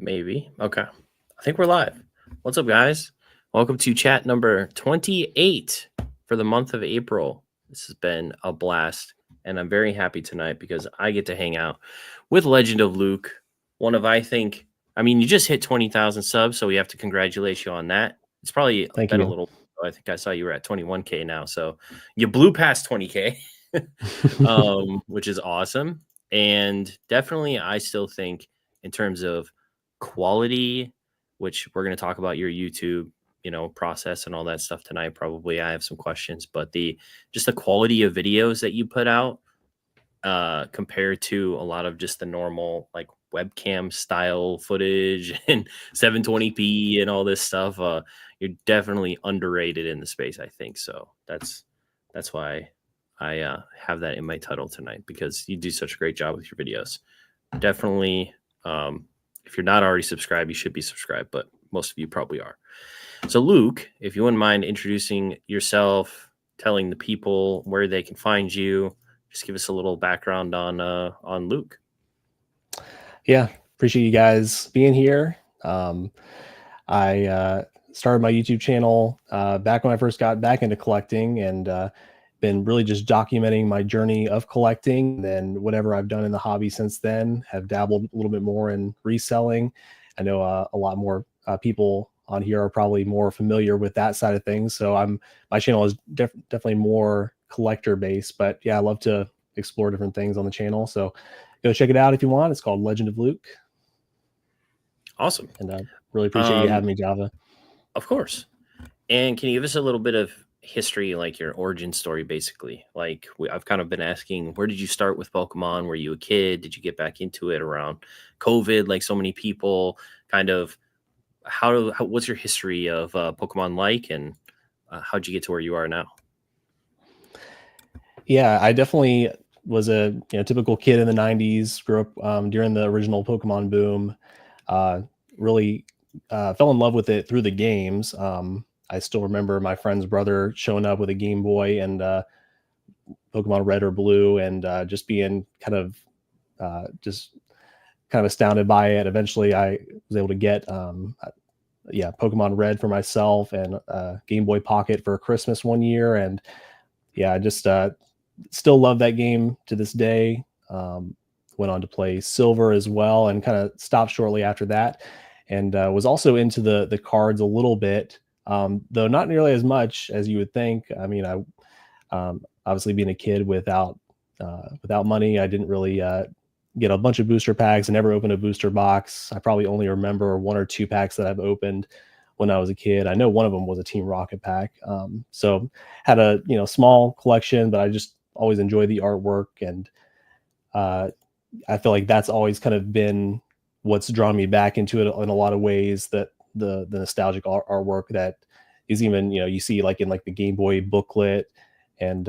Maybe. Okay. I think we're live. What's up, guys? Welcome to chat number 28 for the month of April. This has been a blast, and I'm very happy tonight because I get to hang out with Legend of Luke. One of, you just hit 20,000 subs, so we have to congratulate you on that. It's probably Thank been you. a little. I think I saw you were at 21K now, so you blew past 20K, which is awesome. And definitely, I still think in terms of quality, which we're going to talk about your YouTube, process and all that stuff tonight. Probably I have some questions, but the quality of videos that you put out compared to a lot of just the normal like webcam style footage and 720p and all this stuff, you're definitely underrated in the space, I think. So that's why I have that in my title tonight, because you do such a great job with your videos. Definitely, if you're not already subscribed, you should be subscribed, but most of you probably are. So Luke, if you wouldn't mind introducing yourself, telling the people where they can find you, just give us a little background on Luke. Yeah, appreciate you guys being here. I started my YouTube channel back when I first got back into collecting, and been really just documenting my journey of collecting. And then whatever I've done in the hobby since then, have dabbled a little bit more in reselling. I know a lot more people on here are probably more familiar with that side of things. So my channel is definitely more collector based, but yeah, I love to explore different things on the channel. So go check it out if you want. It's called Legend of Luke. Awesome. And I really appreciate you having me, Java. Of course. And can you give us a little bit of history, like your origin story, basically? Like I've kind of been asking, where did you start with Pokemon? Were you a kid? Did you get back into it around COVID, like so many people? Kind of what's your history of Pokemon like, and how'd you get to where you are now? Yeah, I definitely was a typical kid in the 90s, grew up during the original Pokemon boom. Really fell in love with it through the games. I still remember my friend's brother showing up with a Game Boy and Pokemon Red or Blue, and just being kind of astounded by it. Eventually, I was able to get Pokemon Red for myself and Game Boy Pocket for Christmas one year, and I just still love that game to this day. Went on to play Silver as well, and kind of stopped shortly after that. And was also into the cards a little bit, though not nearly as much as you would think. I mean, I obviously being a kid without money, I didn't really get a bunch of booster packs. I never opened a booster box. I probably only remember one or two packs that I've opened when I was a kid. I know one of them was a Team Rocket pack. So had a small collection, but I just always enjoy the artwork, and I feel like that's always kind of been what's drawn me back into it in a lot of ways. That the nostalgic artwork that is even you see like in like the Game Boy booklet, and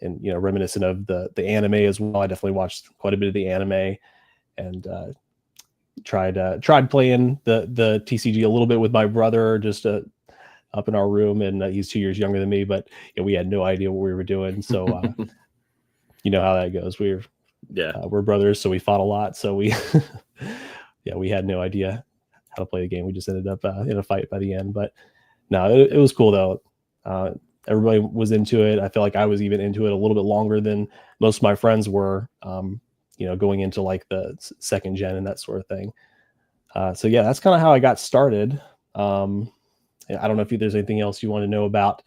reminiscent of the anime as well. I definitely watched quite a bit of the anime, and tried playing the TCG a little bit with my brother, just up in our room, and he's 2 years younger than me, but we had no idea what we were doing. So you know how that goes. We're brothers, so we fought a lot. So we we had no idea how to play the game. We just ended up in a fight by the end. But no, it was cool though. Everybody was into it. I feel like I was even into it a little bit longer than most of my friends were, going into like the second gen and that sort of thing. So yeah, that's kind of how I got started. I don't know if there's anything else you want to know about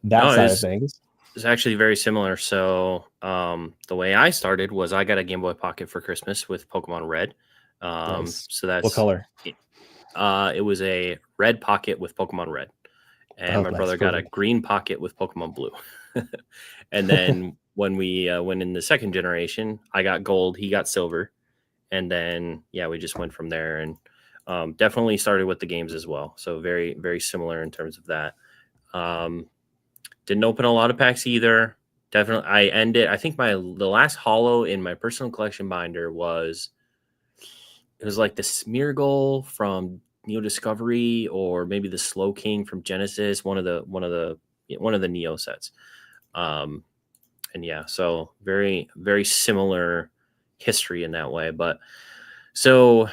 that side of things. It's actually very similar. So the way I started was I got a Game Boy Pocket for Christmas with Pokemon Red. Nice. So that's what color? It was a red pocket with Pokemon Red, and my brother got a green pocket with Pokemon Blue. And then when we went in the second generation, I got gold, he got silver, and then we just went from there, and definitely started with the games as well. So very, very similar in terms of that. Didn't open a lot of packs either. Definitely, I think the last holo in my personal collection binder was like the Smeargle from Neo Discovery, or maybe the Slow King from Genesis, one of the Neo sets. And so very, very similar history in that way. But so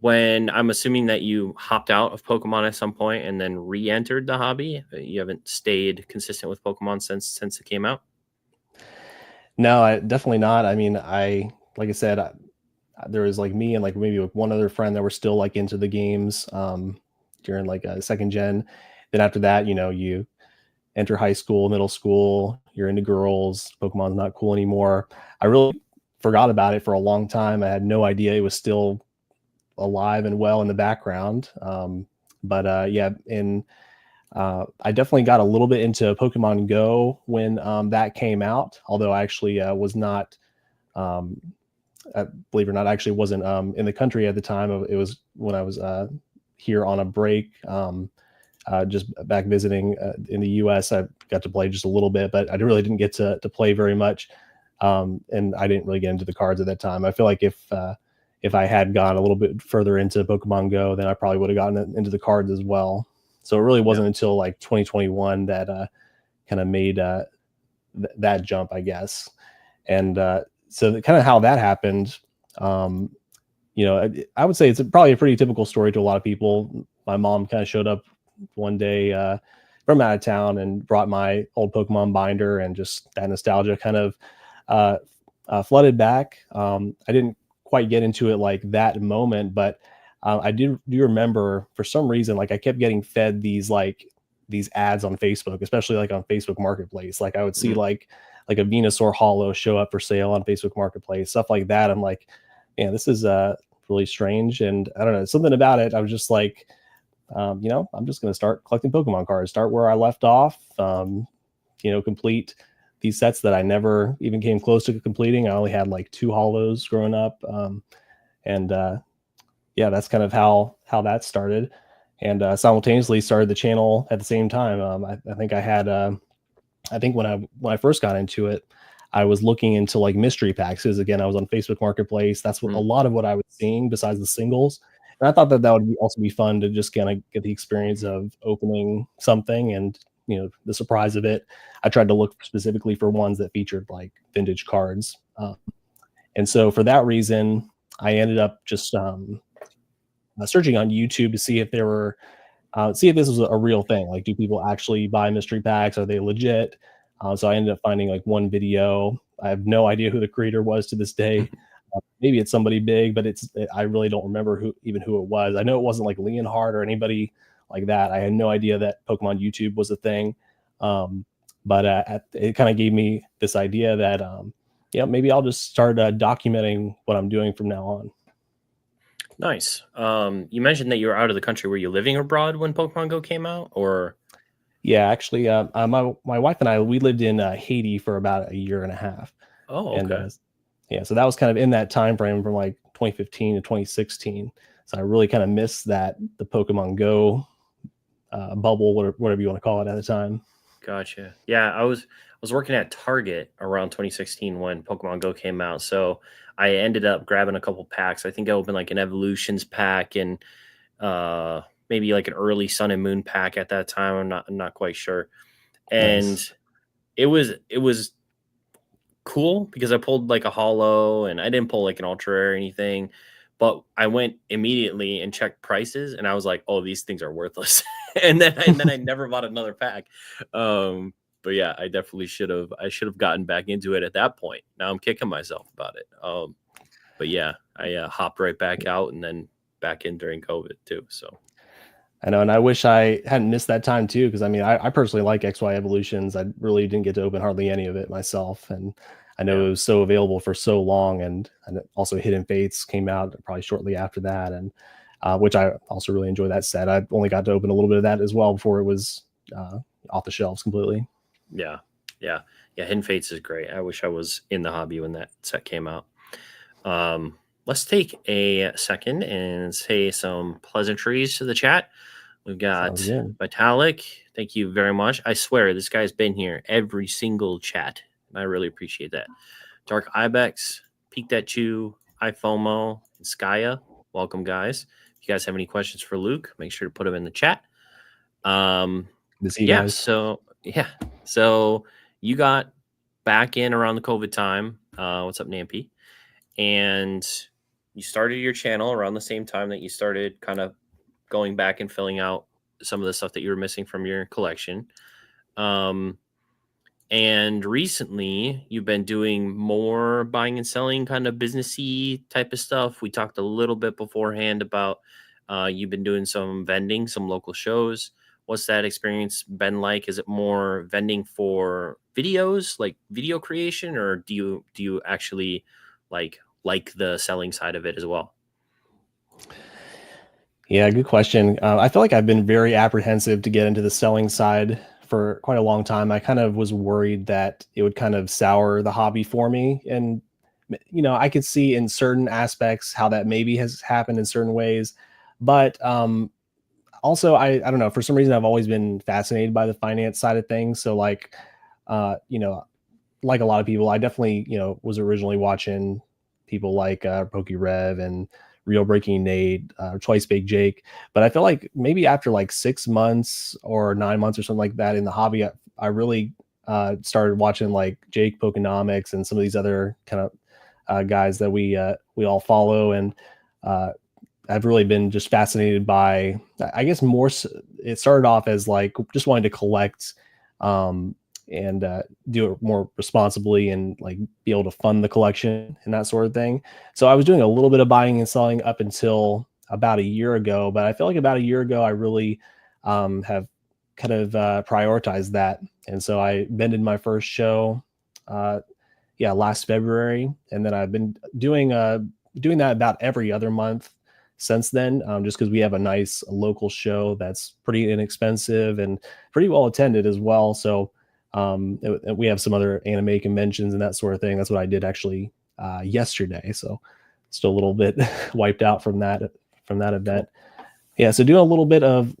when I'm assuming that you hopped out of Pokemon at some point and then re-entered the hobby, you haven't stayed consistent with Pokemon since it came out. No, I definitely not. I mean, like I said, there was like me and like maybe like one other friend that were still like into the games during like a second gen. Then after that, you enter high school, middle school, you're into girls, Pokemon's not cool anymore. I really forgot about it for a long time. I had no idea it was still alive and well in the background. But yeah, I definitely got a little bit into Pokemon Go when that came out, although I actually was not, um, believe it or not, I actually wasn't in the country at the time. It was when I was here on a break. Just back visiting in the U.S. I got to play just a little bit, but I really didn't get to play very much, and I didn't really get into the cards at that time. I feel like if I had gone a little bit further into Pokemon Go, then I probably would have gotten into the cards as well. So it really wasn't until like 2021 that kind of made that jump, I guess. And so kind of how that happened, um, I would say it's probably a pretty typical story to a lot of people. My mom kind of showed up one day from out of town and brought my old Pokemon binder, and just that nostalgia kind of uh, flooded back. I didn't quite get into it like that moment, but I do remember for some reason, like I kept getting fed these ads on Facebook, especially like on Facebook Marketplace. Like I would see like a Venusaur Hollow show up for sale on Facebook Marketplace, stuff like that. I'm like, man, this is really strange. And I don't know, something about it. I was just like, I'm just going to start collecting Pokemon cards, start where I left off, complete these sets that I never even came close to completing. I only had like 2 hollows growing up. And yeah, that's kind of how that started. And simultaneously started the channel at the same time. I think I had, I think when I first got into it, I was looking into like mystery packs, because again, I was on Facebook Marketplace. That's what a lot of what I was seeing besides the singles. And I thought that would also be fun to just kind of get the experience of opening something and the surprise of it. I tried to look specifically for ones that featured like vintage cards, and so for that reason, I ended up just searching on YouTube to see if there were see if this was a real thing. Like, do people actually buy mystery packs? Are they legit? So I ended up finding like one video. I have no idea who the creator was to this day. Maybe it's somebody big, but I really don't remember who it was. I know it wasn't like Leonhard or anybody like that. I had no idea that Pokemon YouTube was a thing. But it kind of gave me this idea that maybe I'll just start documenting what I'm doing from now on. Nice. You mentioned that you were out of the country. Were you living abroad when Pokemon Go came out, or? Yeah, actually, my wife and I, we lived in Haiti for about a year and a half. Oh, And okay. yeah, so that was kind of in that time frame from like 2015 to 2016. So I really kind of missed the Pokemon Go bubble, whatever you want to call it at the time. Gotcha. Yeah, I was working at Target around 2016 when Pokemon Go came out. So I ended up grabbing a couple packs. I think I opened like an Evolutions pack and maybe like an early Sun and Moon pack at that time. I'm not quite sure. And Nice. it was cool because I pulled like a hollow, and I didn't pull like an ultra rare or anything. But I went immediately and checked prices, and I was like, "Oh, these things are worthless." and then I never bought another pack. But yeah, I definitely should have. I should have gotten back into it at that point. Now I'm kicking myself about it. But yeah, I hopped right back out and then back in during COVID too. So I know, and I wish I hadn't missed that time too, because I mean, I personally like XY Evolutions. I really didn't get to open hardly any of it myself, and I know yeah, it was so available for so long. And also Hidden Fates came out probably shortly after that, and which I also really enjoy that set. I only got to open a little bit of that as well before it was off the shelves completely. yeah, yeah, yeah. Hidden Fates is great. I wish I was in the hobby when that set came out. Let's take a second and say some pleasantries to the chat. We've Sounds got good. Vitalik. Thank you very much. I swear this guy's been here every single chat, and I really appreciate that. Dark Ibex, Peeked at You, iFOMO, and Skya. Welcome, guys. If you guys have any questions for Luke, make sure to put them in the chat. Good to see you Yeah, guys. so you got back in around the COVID time. What's up, Nampi? And you started your channel around the same time that you started kind of going back and filling out some of the stuff that you were missing from your collection. And recently you've been doing more buying and selling kind of businessy type of stuff. We talked a little bit beforehand about you've been doing some vending, some local shows. What's that experience been like? Is it more vending for videos, like video creation, or do you actually like the selling side of it as well? Yeah, good question. I feel like I've been very apprehensive to get into the selling side for quite a long time. I kind of was worried that it would kind of sour the hobby for me. And, I could see in certain aspects how that maybe has happened in certain ways. But also, I don't know, for some reason, I've always been fascinated by the finance side of things. So, like a lot of people, I definitely, was originally watching people like Pokerev and Real Breaking Nate, Twice Baked Jake. But I feel like maybe after like 6 months or 9 months or something like that in the hobby, I really started watching like Jake Pokenomics and some of these other kind of guys that we all follow. And I've really been just fascinated by, I guess it started off as like just wanting to collect um, and do it more responsibly and like be able to fund the collection and that sort of thing. So I was doing a little bit of buying and selling up until about a year ago, but I feel like about a year ago, I really have kind of prioritized that. And so I vended my first show, last February. And then I've been doing that about every other month since then, just because we have a nice local show that's pretty inexpensive and pretty well attended as well. So we have some other anime conventions and that sort of thing. That's what I did actually yesterday. So still a little bit wiped out from that event. Yeah, so doing a little bit of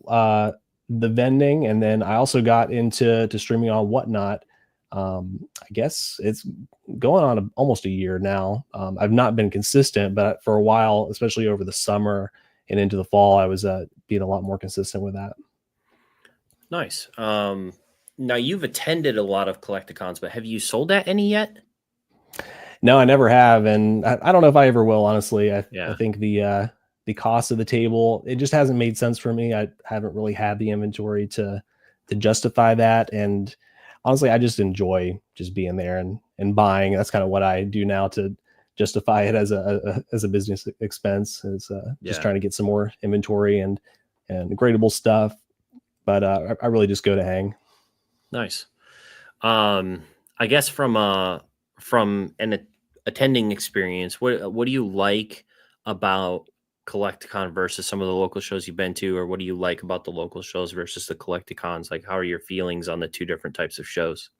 the vending, and then I also got into streaming on Whatnot. I guess it's going on almost a year now. I've not been consistent, but for a while, especially over the summer and into the fall, I was being a lot more consistent with that. Nice. Now you've attended a lot of Collecticons, but have you sold at any yet? No, I never have, and I don't know if I ever will. Honestly, I Yeah. think the cost of the table, it just hasn't made sense for me. I haven't really had the inventory to justify that, and honestly, I just enjoy just being there and buying. That's kind of what I do now to justify it as a business expense. Is just Yeah. trying to get some more inventory and gradable stuff. But I really just go to hang. Nice. I guess from an attending experience, what do you like about Collecticon versus some of the local shows you've been to, or what do you like about the local shows versus the Collecticons? Like, how are your feelings on the two different types of shows?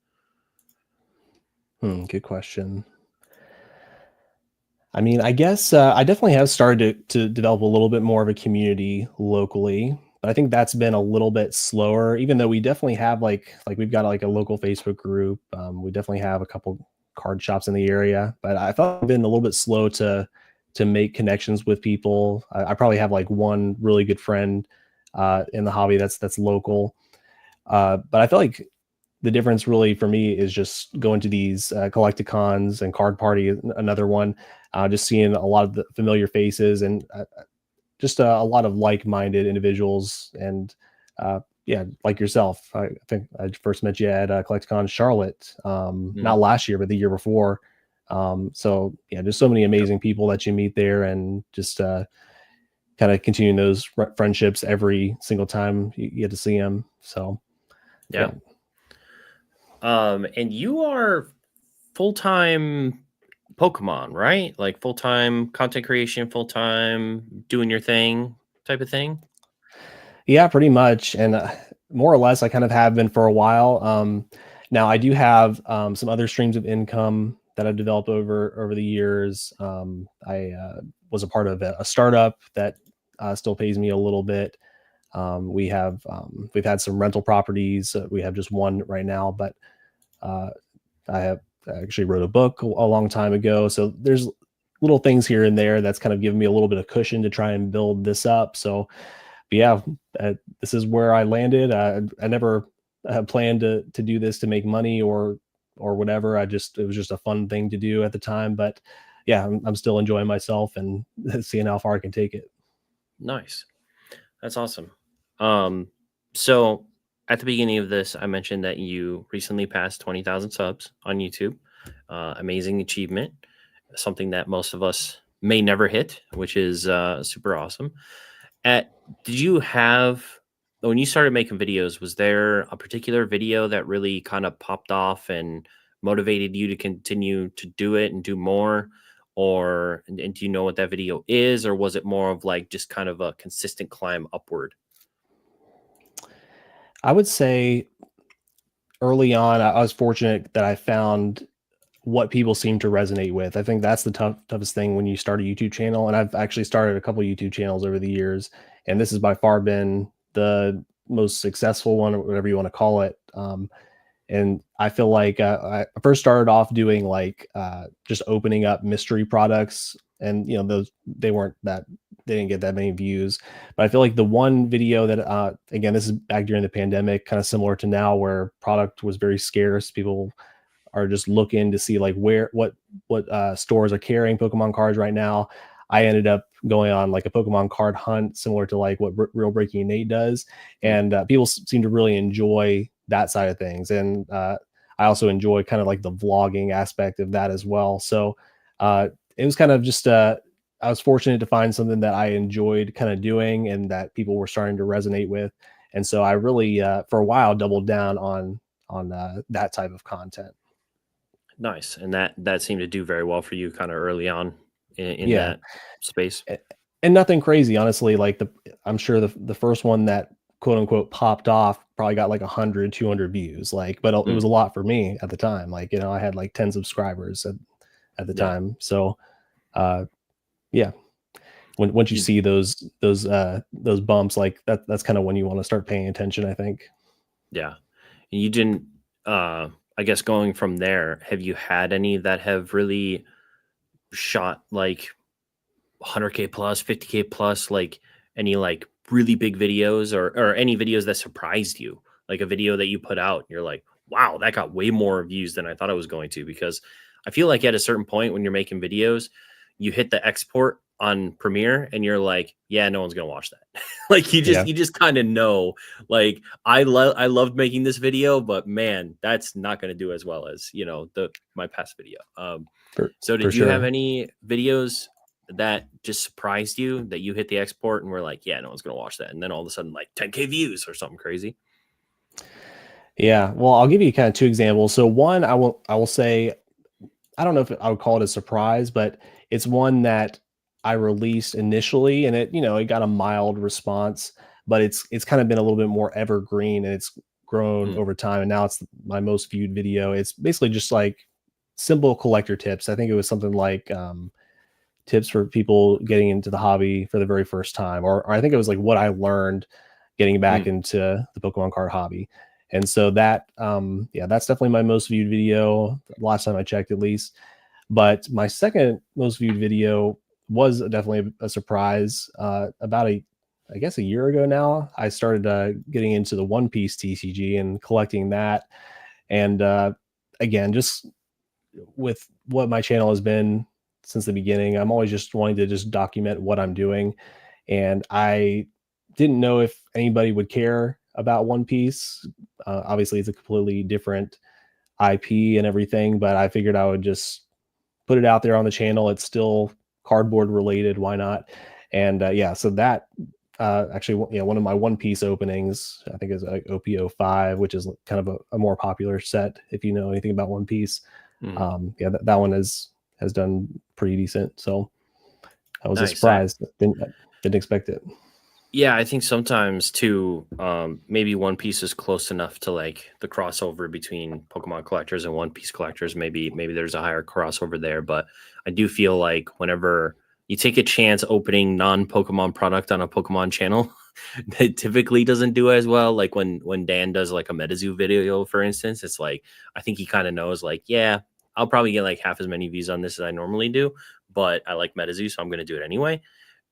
Good question. I mean, I guess I definitely have started to develop a little bit more of a community locally, but I think that's been a little bit slower. Even though we definitely have like we've got like a local Facebook group. We definitely have a couple card shops in the area, but I felt I've been a little bit slow to make connections with people. I probably have like one really good friend in the hobby that's local, but I feel like the difference really for me is just going to these collecticons and card party, another one, just seeing a lot of the familiar faces and just a lot of like-minded individuals. And yeah, like yourself, I think I first met you at collecticon Charlotte, Mhm. not last year but the year before. So yeah, just so many amazing people that you meet there, and just kind of continuing those friendships every single time you get to see them. So Yeah. yeah. And you are full-time Pokemon, right? Like full-time content creation, full-time doing your thing type of thing? Yeah, pretty much, and more or less, I kind of have been for a while. Now I do have some other streams of income that I've developed over the years. I was a part of a startup that still pays me a little bit. We've had some rental properties. We have just one right now, but uh, I actually wrote a book a long time ago. So there's little things here and there that's kind of given me a little bit of cushion to try and build this up. So but yeah, this is where I landed. I never planned to do this to make money or whatever. It was just a fun thing to do at the time. But yeah, I'm still enjoying myself and seeing how far I can take it. Nice. That's awesome. So at the beginning of this, I mentioned that you recently passed 20,000 subs on YouTube. Amazing achievement, something that most of us may never hit, which is super awesome. Did you have, when you started making videos, was there a particular video that really kind of popped off and motivated you to continue to do it and do more? Or and do you know what that video is, or was it more of like just kind of a consistent climb upward? I would say early on, I was fortunate that I found what people seem to resonate with. I think that's the toughest thing when you start a YouTube channel. And I've actually started a couple YouTube channels over the years, and this has by far been the most successful one, or whatever you want to call it. And I feel like I first started off doing like just opening up mystery products, and those they didn't get that many views. But I feel like the one video that again, this is back during the pandemic, kind of similar to now, where product was very scarce. People are just looking to see like what stores are carrying Pokemon cards right now. I ended up going on like a Pokemon card hunt, similar to like what Real Breaking Nate does, Mm. and people seem to really enjoy that side of things. And I also enjoy kind of like the vlogging aspect of that as well. So it was kind of just I was fortunate to find something that I enjoyed kind of doing and that people were starting to resonate with. And so I really for a while doubled down on that type of content. Nice. And that seemed to do very well for you kind of early on in Yeah. that space. A- and nothing crazy, honestly. Like I'm sure the first one that quote unquote popped off probably got like 100, 200 views. Like, but it Mm. was a lot for me at the time. Like, I had like 10 subscribers at the Yeah. time. So, uh, yeah, once you You, see those bumps, like that's kind of when you want to start paying attention, I think. yeah. And you didn't, I guess going from there, have you had any that have really shot like 100K plus, 50K plus, like any like really big videos, or any videos that surprised you, like a video that you put out and you're like, wow, that got way more views than I thought it was going to? Because I feel like at a certain point when you're making videos, you hit the export on Premiere and you're like, yeah, no one's gonna watch that. Like Yeah, you just kind of know, like I loved making this video, but man, that's not gonna do as well as the my past video. for So for did you have sure. any videos that just surprised you that you hit the export and were like, yeah, no one's gonna watch that, and then all of a sudden like 10K views or something crazy? Yeah. Well, I'll give you kind of two examples. So one, I will say, I don't know if I would call it a surprise, but it's one that I released initially, and it got a mild response, but it's kind of been a little bit more evergreen, and it's grown Mm, over time, and now it's my most viewed video. It's basically just like simple collector tips. I think it was something like tips for people getting into the hobby for the very first time, or I think it was like what I learned getting back mm, into the Pokemon card hobby. And so yeah, that's definitely my most viewed video last time I checked, at least. But my second most viewed video was definitely a surprise. About I guess a year ago now, I started getting into the One Piece TCG and collecting that. And again, just with what my channel has been since the beginning, I'm always just wanting to just document what I'm doing. And I didn't know if anybody would care about One Piece. Obviously, it's a completely different IP and everything, but I figured I would just put it out there on the channel. It's still cardboard related. Why not? And yeah, so that actually, one of my One Piece openings, I think, is like OPO5, which is kind of a more popular set if you know anything about One Piece. mm. Yeah, that one has done pretty decent. So that was a Nice. surprise. Didn't expect it. Yeah, I think sometimes too, maybe One Piece is close enough to like the crossover between Pokemon collectors and One Piece collectors. Maybe there's a higher crossover there, but I do feel like whenever you take a chance opening non-Pokemon product on a Pokemon channel, it typically doesn't do as well. Like when Dan does like a Metazoo video, for instance, it's like I think he kind of knows like, yeah, I'll probably get like half as many views on this as I normally do, but I like Metazoo, so I'm gonna do it anyway.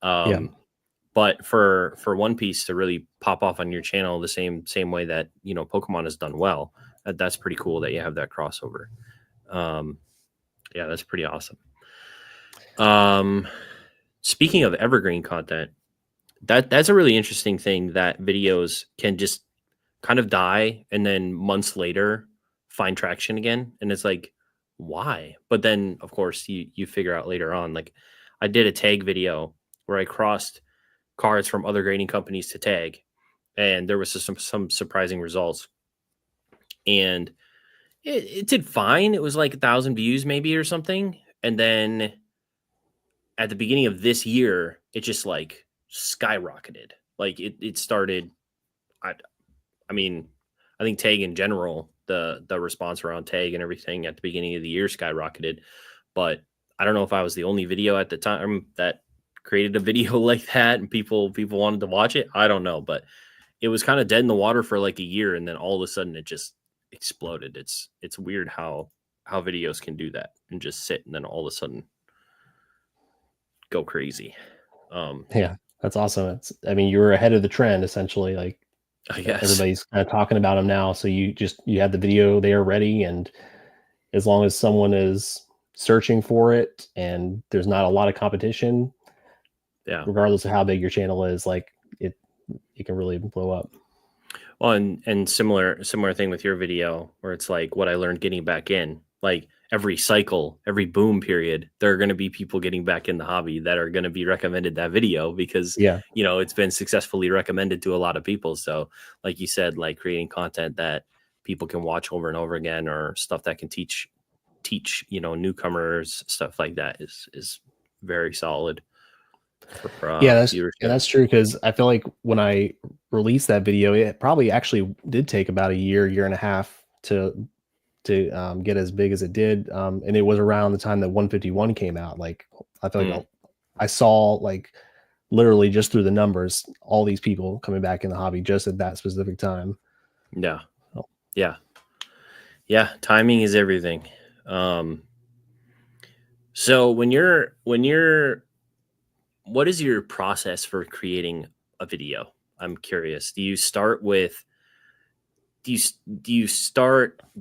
Yeah. But for One Piece to really pop off on your channel the same way that Pokemon has done well, that's pretty cool that you have that crossover. Um, yeah, that's pretty awesome. Speaking of evergreen content, that's a really interesting thing, that videos can just kind of die and then months later find traction again, and it's like, why? But then of course you figure out later on, like I did a tag video where I crossed cards from other grading companies to tag, and there was just some surprising results, and it did fine. It was like 1,000 views maybe or something, and then at the beginning of this year it just like skyrocketed. Like it started, I I mean, I think tag in general, the response around tag and everything at the beginning of the year skyrocketed. But I don't know if I was the only video at the time that created a video like that and people wanted to watch it. I don't know, but it was kind of dead in the water for like a year, and then all of a sudden it just exploded. It's weird how videos can do that and just sit and then all of a sudden go crazy. Yeah, that's awesome. I mean, you were ahead of the trend essentially. Like I guess. everybody's kind of talking about them now, so you had the video there ready, and as long as someone is searching for it and there's not a lot of competition, Yeah. regardless of how big your channel is, like it can really blow up. Well, and similar thing with your video where it's like what I learned getting back in. Like every cycle, every boom period, there are going to be people getting back in the hobby that are going to be recommended that video because Yeah. it's been successfully recommended to a lot of people. So, like you said, like creating content that people can watch over and over again, or stuff that can teach newcomers, stuff like that is very solid for Yeah, viewership. that's true, because I feel like when I released that video, it probably actually did take about a year and a half to get as big as it did, and it was around the time that 151 came out. Like I feel like I saw, like, literally just through the numbers, all these people coming back in the hobby just at that specific time. Yeah. So, Yeah. Yeah, timing is everything. So what is your process for creating a video? I'm curious. Do you start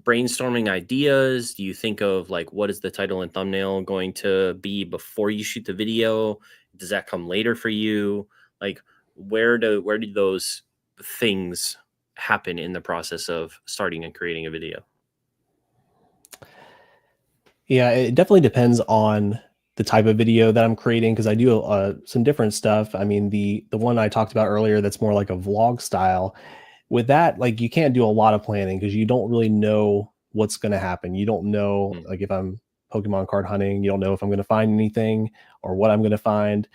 brainstorming ideas? Do you think of like what is the title and thumbnail going to be before you shoot the video? Does that come later for you? Like where do those things happen in the process of starting and creating a video? yeah, it definitely depends on the type of video that I'm creating, because I do some different stuff. I mean, the one I talked about earlier, that's more like a vlog style. With that, like, you can't do a lot of planning because you don't really know what's going to happen. You don't know, Mm, like, if I'm Pokemon card hunting, you don't know if I'm going to find anything or what I'm going to find.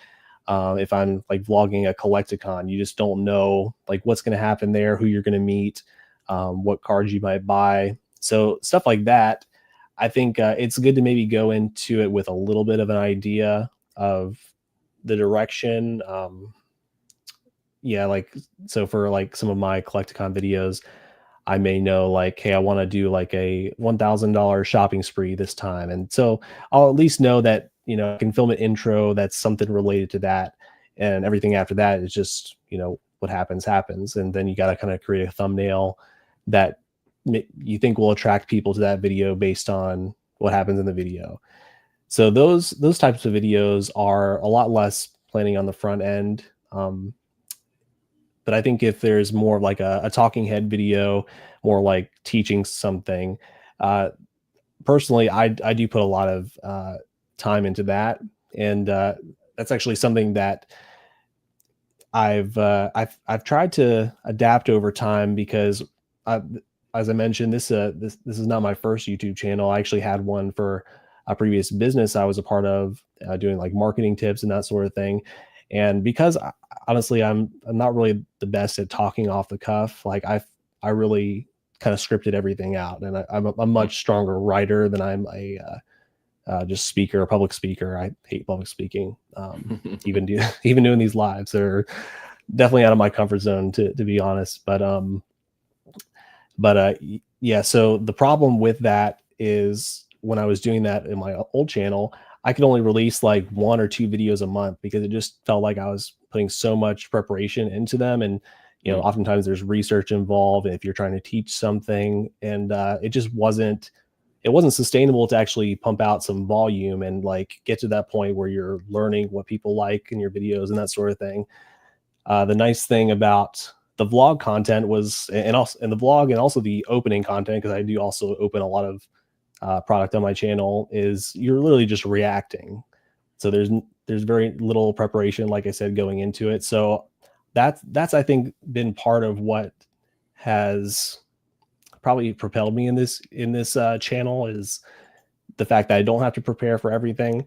If I'm like vlogging a Collecticon, you just don't know like what's going to happen there, who you're going to meet, what cards you might buy. So stuff like that, I think it's good to maybe go into it with a little bit of an idea of the direction. Yeah, like, so for like some of my Collecticon videos, I may know, like, hey, I want to do like a $1,000 shopping spree this time. And so I'll at least know that, I can film an intro that's something related to that. And everything after that is just, what happens, happens. And then you got to kind of create a thumbnail that you think will attract people to that video based on what happens in the video. So those types of videos are a lot less planning on the front end. But I think if there's more of like a talking head video, more like teaching something, uh, personally, I do put a lot of time into that, and that's actually something that I've tried to adapt over time, because I, as I mentioned, this is not my first YouTube channel. I actually had one for a previous business I was a part of, doing like marketing tips and that sort of thing. And because honestly, I'm not really the best at talking off the cuff. Like I really kind of scripted everything out, and I'm a much stronger writer than I'm a just speaker, a public speaker. I hate public speaking. Even doing these lives, they're definitely out of my comfort zone, to be honest. But yeah. So the problem with that is, when I was doing that in my old channel, I could only release like 1 or 2 videos a month, because it just felt like I was putting so much preparation into them. And mm, oftentimes there's research involved if you're trying to teach something, and it just wasn't it wasn't sustainable to actually pump out some volume and like get to that point where you're learning what people like in your videos and that sort of thing. The nice thing about the vlog content was, and also in the vlog and also the opening content, because I do also open a lot of product on my channel, is you're literally just reacting. So there's very little preparation, like I said, going into it. So that's I think been part of what has probably propelled me in this channel, is the fact that I don't have to prepare for everything.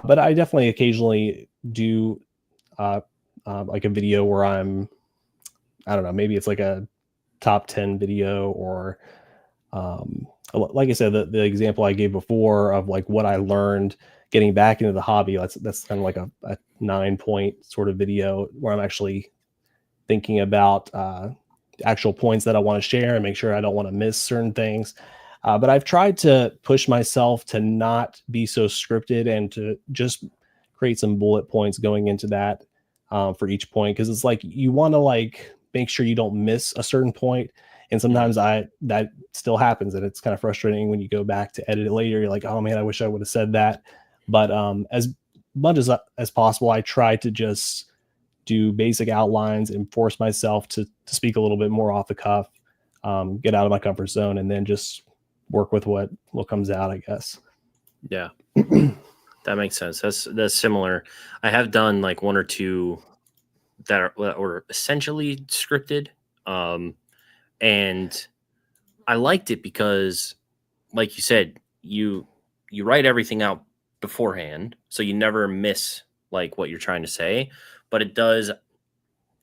But I definitely occasionally do like a video where I don't know, maybe it's like a top 10 video, or like I said, the example I gave before of like what I learned getting back into the hobby. That's kind of like a 9-point sort of video where I'm actually thinking about actual points that I want to share and make sure I don't want to miss certain things. But I've tried to push myself to not be so scripted and to just create some bullet points going into that for each point, because it's like you want to like make sure you don't miss a certain point. And sometimes that still happens, and it's kind of frustrating when you go back to edit it later. You're like, oh man, I wish I would have said that. But as much as possible, I try to just do basic outlines and force myself to speak a little bit more off the cuff, get out of my comfort zone, and then just work with what comes out, I guess. Yeah, that makes sense. That's similar. I have done like one or two that were essentially scripted, and I liked it because, like you said, you write everything out beforehand, so you never miss like what you're trying to say. But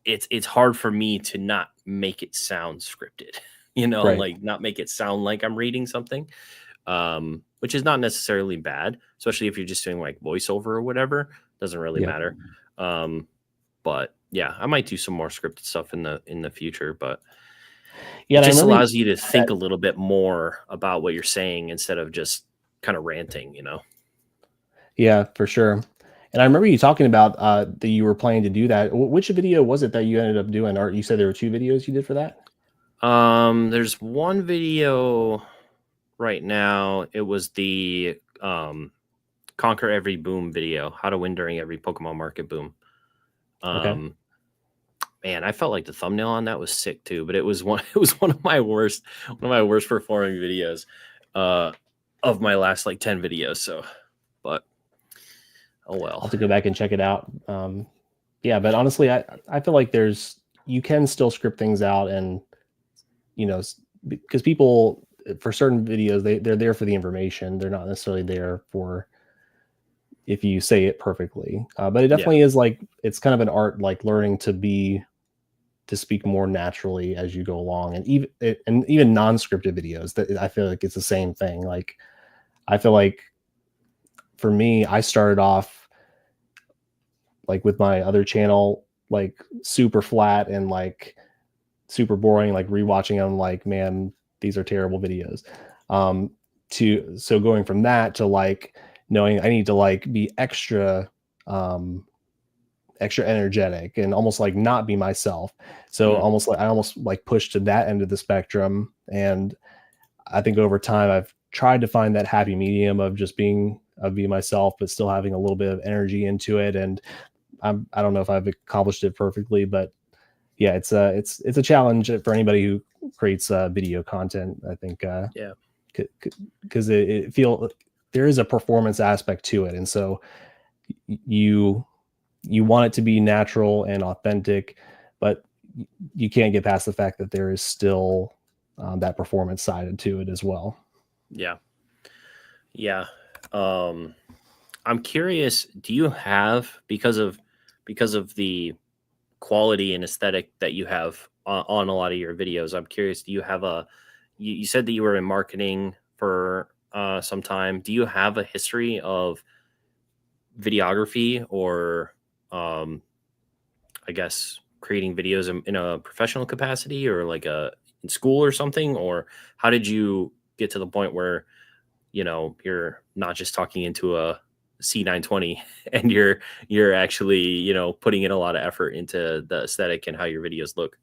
it's hard for me to not make it sound scripted, Right. like not make it sound like I'm reading something, which is not necessarily bad, especially if you're just doing like voiceover or whatever. Doesn't really matter. But yeah, I might do some more scripted stuff in the future, but it just allows you to think a little bit more about what you're saying instead of just kind of ranting, Yeah, for sure. And I remember you talking about that you were planning to do that. Which video was it that you ended up doing? Or you said there were 2 videos you did for that? There's one video right now. It was the Conquer Every Boom video, how to win during every Pokemon market boom. Okay. Man, I felt like the thumbnail on that was sick too, but it was one of my worst performing videos of my last like 10 videos. So, but oh well. I'll have to go back and check it out. Yeah, but honestly, I feel like you can still script things out, and because people, for certain videos, they're there for the information. They're not necessarily there for if you say it perfectly. But it definitely is like, it's kind of an art, like learning to speak more naturally as you go along, and even non-scripted videos, that I feel like it's the same thing. Like I feel like for me, I started off like with my other channel, like super flat and like super boring, like rewatching them, like, man, these are terrible videos. So going from that to like knowing I need to like be extra energetic and almost like not be myself. So I almost like pushed to that end of the spectrum. And I think over time I've tried to find that happy medium of just being myself, but still having a little bit of energy into it. And I don't know if I've accomplished it perfectly, but yeah, it's a challenge for anybody who creates video content, I think. Because it there is a performance aspect to it, and so you want it to be natural and authentic, but you can't get past the fact that there is still that performance side to it as well. Yeah. I'm curious, do you have, because of the quality and aesthetic that you have on a lot of your videos, I'm curious, do you have you said that you were in marketing for some time. Do you have a history of videography, or I guess creating videos in a professional capacity, or like in school or something? Or how did you get to the point where you're not just talking into a C920 and you're actually putting in a lot of effort into the aesthetic and how your videos look?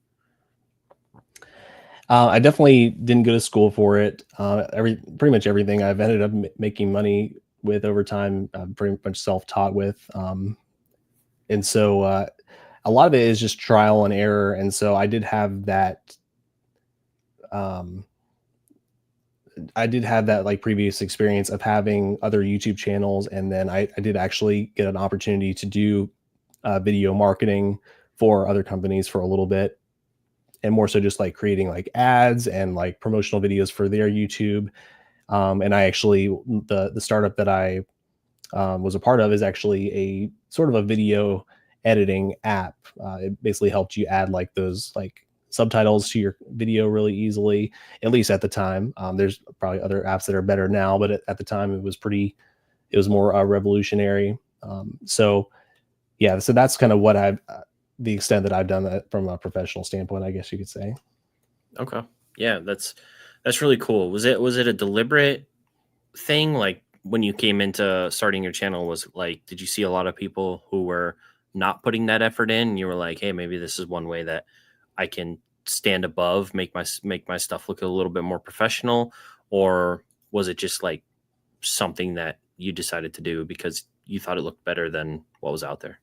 I definitely didn't go to school for it. Pretty much everything I've ended up making money with over time, pretty much self-taught with. And so a lot of it is just trial and error. And so I did have that. Um, I did have that like previous experience of having other YouTube channels, and then I did actually get an opportunity to do video marketing for other companies for a little bit, and more so just like creating like ads and like promotional videos for their YouTube. And I actually the startup that I was a part of is actually a sort of a video editing app. It basically helped you add like those like subtitles to your video really easily, at least at the time. There's probably other apps that are better now, but at the time it was more revolutionary. So yeah, so that's kind of what the extent that I've done that from a professional standpoint, I guess you could say. Okay. Yeah, that's really cool. Was it a deliberate thing? Like when you came into starting your channel, was like, did you see a lot of people who were not putting that effort in? And you were like, hey, maybe this is one way that I can stand above, make my stuff look a little bit more professional, or was it just like something that you decided to do because you thought it looked better than what was out there?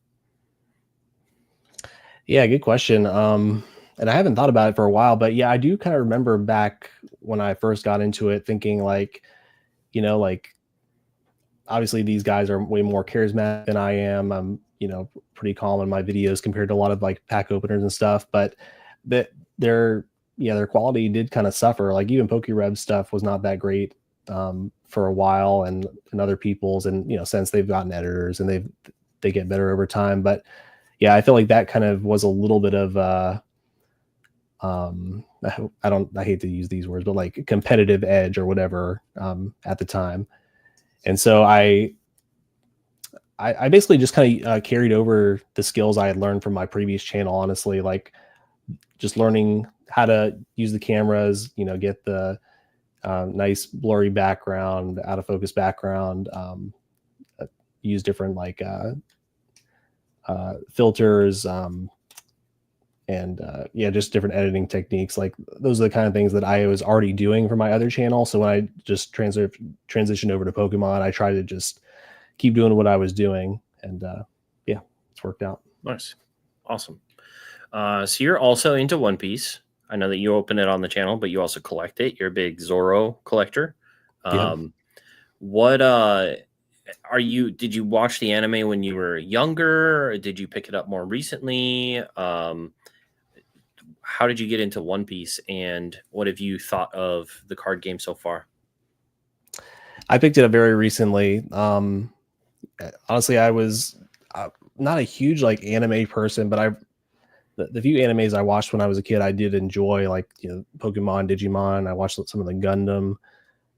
Yeah, good question. And I haven't thought about it for a while, but yeah, I do kind of remember back when I first got into it thinking like, like obviously these guys are way more charismatic than I am. I'm, pretty calm in my videos compared to a lot of like pack openers and stuff, but that their their quality did kind of suffer. Like even PokeRev stuff was not that great for a while, and other people's, and since they've gotten editors and they get better over time. But yeah, I feel like that kind of was a little bit of I hate to use these words, but like competitive edge or whatever at the time. And so I basically just kind of carried over the skills I had learned from my previous channel, honestly, like just learning how to use the cameras, get the nice blurry background, out of focus background, use different like filters, and yeah, just different editing techniques. Like those are the kind of things that I was already doing for my other channel. So when I just transitioned over to Pokemon, I tried to just keep doing what I was doing, and yeah, it's worked out. Nice. Awesome. So you're also into One Piece. I know that you open it on the channel, but you also collect it. You're a big Zoro collector. Yeah. What did you watch the anime when you were younger, or did you pick it up more recently? How did you get into One Piece, and what have you thought of the card game so far? I picked it up very recently. Honestly, I was not a huge like anime person, but the few animes I watched when I was a kid, I did enjoy, like Pokemon, Digimon. I watched some of the Gundam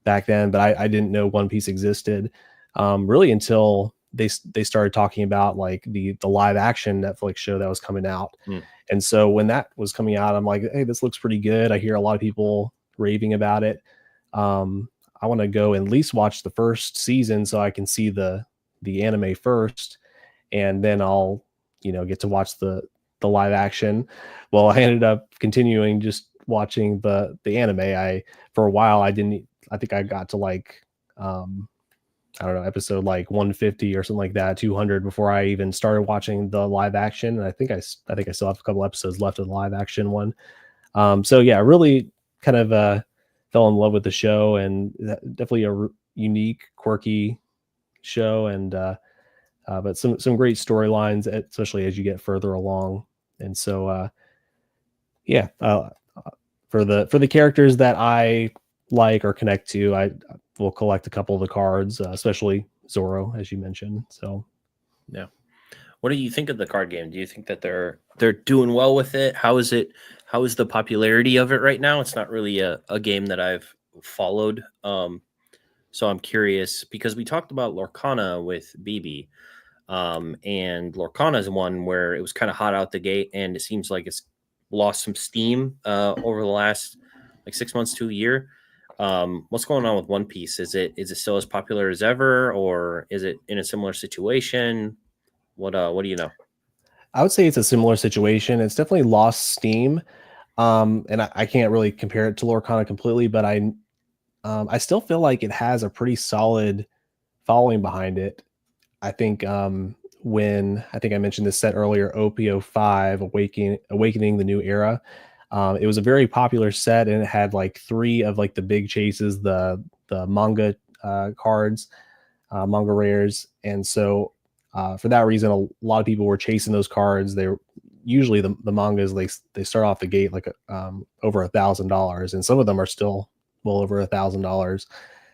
back then, but I didn't know One Piece existed really until they started talking about like the live action Netflix show that was coming out. Hmm. And so when that was coming out, I'm like, hey, this looks pretty good. I hear a lot of people raving about it. I want to go at least watch the first season so I can see the anime first, and then I'll get to watch the live action. Well, I ended up continuing just watching the anime. For a while I think I got to like I don't know, episode like 150 or something like that, 200 before I even started watching the live action. And I think I still have a couple episodes left of the live action one. So yeah, really kind of fell in love with the show, and definitely a unique, quirky show, and but some great storylines, especially as you get further along. And so yeah, for the characters that I like or connect to, I will collect a couple of the cards, especially Zoro, as you mentioned. So Yeah. What do you think of the card game? Do you think that they're doing well with it? How is it? How is the popularity of it right now? It's not really a game that I've followed. So I'm curious because we talked about Lorcana with BB. And Lorcana is one where it was kind of hot out the gate, and it seems like it's lost some steam over the last like 6 months to a year. What's going on with One Piece? Is it still as popular as ever, or is it in a similar situation? What do you know? I would say it's a similar situation. It's definitely lost steam. And I can't really compare it to Lorcana completely, but I still feel like it has a pretty solid following behind it. I think when I think I mentioned this set earlier, OPO5 Awakening the New Era. It was a very popular set, and it had like three of like the big chases, the manga cards, manga rares, and so for that reason, a lot of people were chasing those cards. They were usually the mangas they start off the gate like over $1,000, and some of them are still well over $1,000.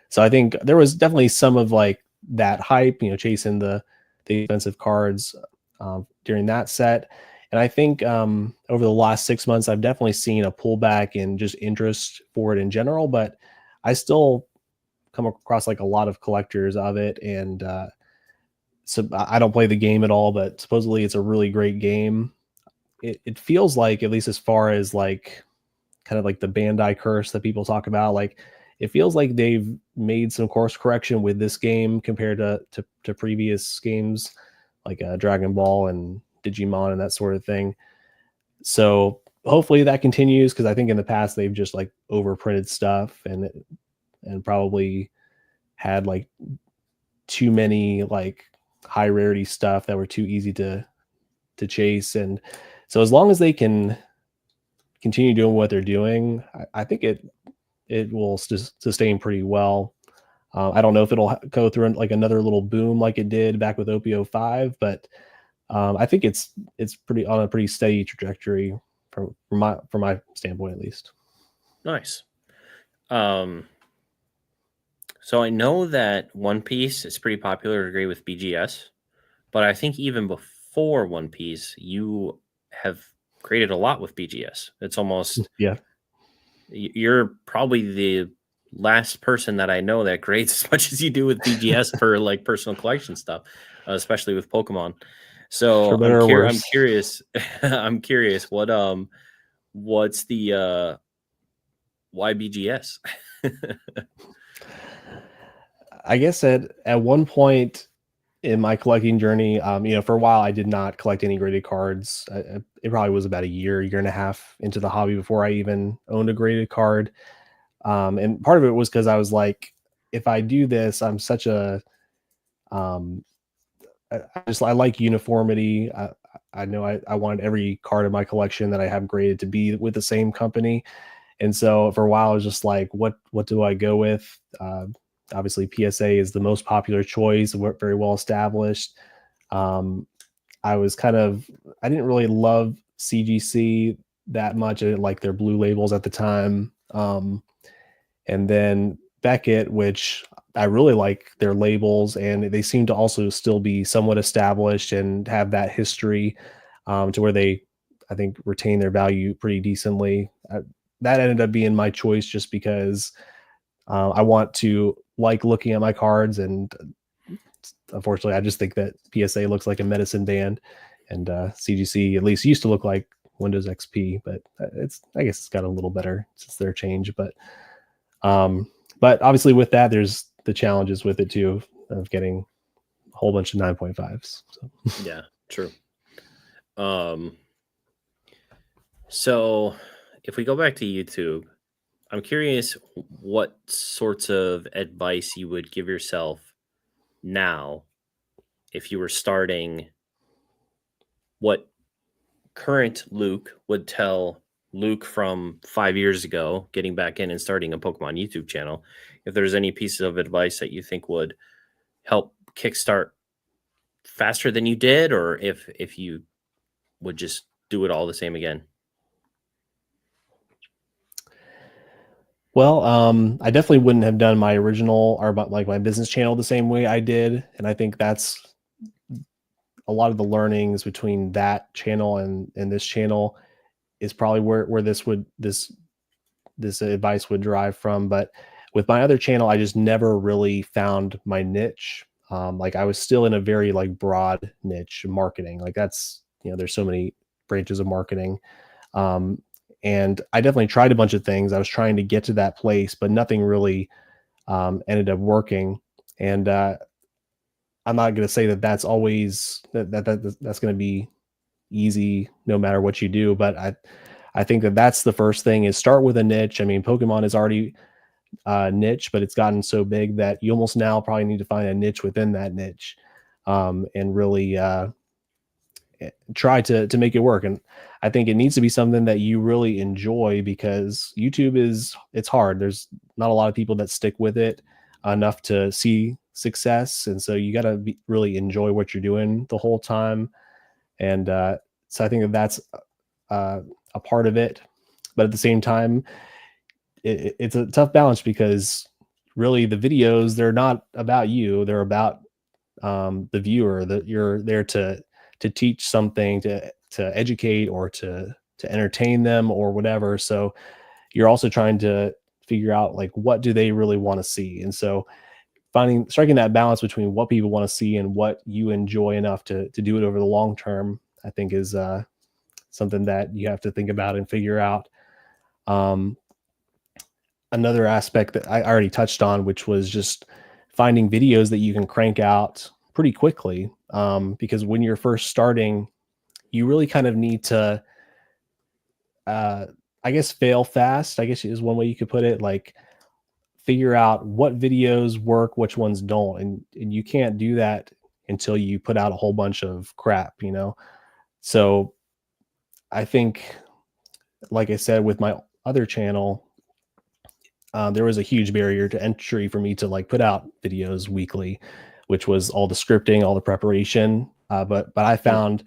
So I think there was definitely some of like that hype, chasing the expensive cards during that set. And I think over the last 6 months, I've definitely seen a pullback in just interest for it in general, but I still come across like a lot of collectors of it. And so I don't play the game at all, but supposedly it's a really great game. It feels like, at least as far as like kind of like the Bandai curse that people talk about, like it feels like they've made some course correction with this game compared to previous games like Dragon Ball and Digimon and that sort of thing. So hopefully that continues, because I think in the past they've just like overprinted stuff and probably had like too many like high rarity stuff that were too easy to chase. And so as long as they can continue doing what they're doing, I think it will sustain pretty well. I don't know if it'll go through like another little boom like it did back with OPO5, but I think it's pretty on a pretty steady trajectory from my standpoint, at least. Nice. So I know that One Piece is pretty popular, agree with BGS, but I think even before One Piece, you have created a lot with BGS. It's almost Yeah, you're probably the last person that I know that grades as much as you do with BGS for like personal collection stuff, especially with Pokemon. for So better or I'm worse. curious. I'm curious. What's the why BGS? I guess at one point in my collecting journey, for a while I did not collect any graded cards. It probably was about a year and a half into the hobby before I even owned a graded card. And part of it was because I was like, if I do this, I'm such a um, I like uniformity. I know I want every card in my collection that I have graded to be with the same company. And so for a while, I was just like, what do I go with? Obviously, PSA is the most popular choice, very well established. Um, I didn't really love CGC that much. I didn't like their blue labels at the time. And then Beckett, which I really like their labels, and they seem to also still be somewhat established and have that history, to where they, I think, retain their value pretty decently. That ended up being my choice just because I want to like looking at my cards, and unfortunately, I just think that PSA looks like a medicine band, and CGC at least used to look like Windows XP, but I guess it's got a little better since their change, um, but obviously with that, there's the challenges with it too of getting a whole bunch of 9.5s. So. Yeah, true. So if we go back to YouTube, I'm curious what sorts of advice you would give yourself now if you were starting, what current Luke would tell Luke from 5 years ago, getting back in and starting a Pokemon YouTube channel. If there's any pieces of advice that you think would help kickstart faster than you did, or if you would just do it all the same again. Well, I definitely wouldn't have done my original or like my business channel the same way I did, and I think that's a lot of the learnings between that channel and this channel is probably where this advice would derive from. But with my other channel, I just never really found my niche. Like I was still in a very like broad niche marketing. Like that's, there's so many branches of marketing. Um, and I definitely tried a bunch of things. I was trying to get to that place, but nothing really ended up working. And I'm not going to say that that's always that's going to be easy no matter what you do, but I think that that's the first thing, is start with a niche. I mean, Pokemon is already niche, but it's gotten so big that you almost now probably need to find a niche within that niche, and really try to make it work. And I think it needs to be something that you really enjoy, because YouTube it's hard. There's not a lot of people that stick with it enough to see success, and so you got to really enjoy what you're doing the whole time. And so I think that that's a part of it. But at the same time, it's a tough balance, because really the videos, they're not about you, they're about the viewer, that you're there to teach something, to educate, or to entertain them, or whatever. So you're also trying to figure out, like, what do they really want to see. And so striking that balance between what people want to see and what you enjoy enough to do it over the long term, I think is something that you have to think about and figure out. um, Another aspect that I already touched on, which was just finding videos that you can crank out pretty quickly. Because when you're first starting, you really kind of need to, uh, I guess, fail fast, I guess is one way you could put it. Like, figure out what videos work, which ones don't. And you can't do that until you put out a whole bunch of crap, you know? So I think, like I said, with my other channel, there was a huge barrier to entry for me to like put out videos weekly, which was all the scripting, all the preparation. But I Mm. found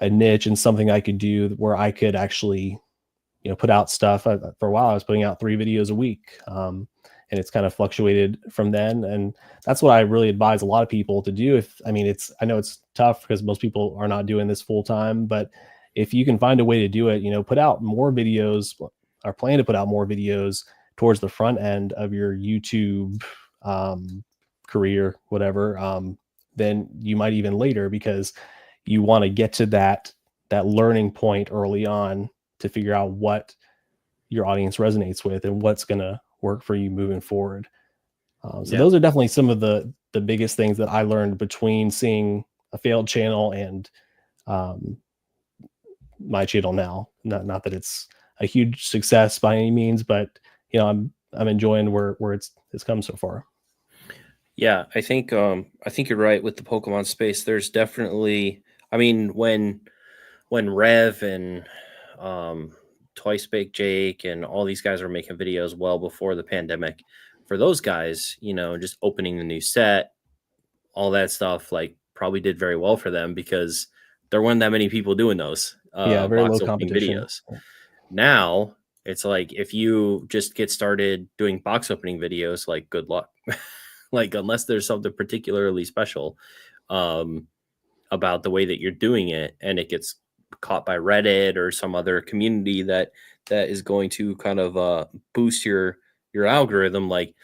a niche and something I could do where I could actually, put out stuff. For a while, I was putting out 3 videos a week, and it's kind of fluctuated from then. And that's what I really advise a lot of people to do. I know it's tough because most people are not doing this full time, but if you can find a way to do it, put out more videos, or plan to put out more videos towards the front end of your YouTube career, whatever, then you might even later, because you want to get to that learning point early on to figure out what your audience resonates with and what's going to work for you moving forward. So Yeah. those are definitely some of the biggest things that I learned between seeing a failed channel and um, my channel now. Not that it's a huge success by any means, but I'm enjoying where it's come so far. Yeah, I think you're right with the Pokemon space. There's definitely, I mean, when Rev and um Twice Baked Jake and all these guys were making videos well before the pandemic, for those guys, just opening the new set, all that stuff, like, probably did very well for them because there weren't that many people doing those Yeah, very box low opening competition. videos. Now it's like, if you just get started doing box opening videos, like, good luck. Like, unless there's something particularly special um, about the way that you're doing it, and it gets caught by Reddit or some other community that is going to kind of boost your algorithm, like,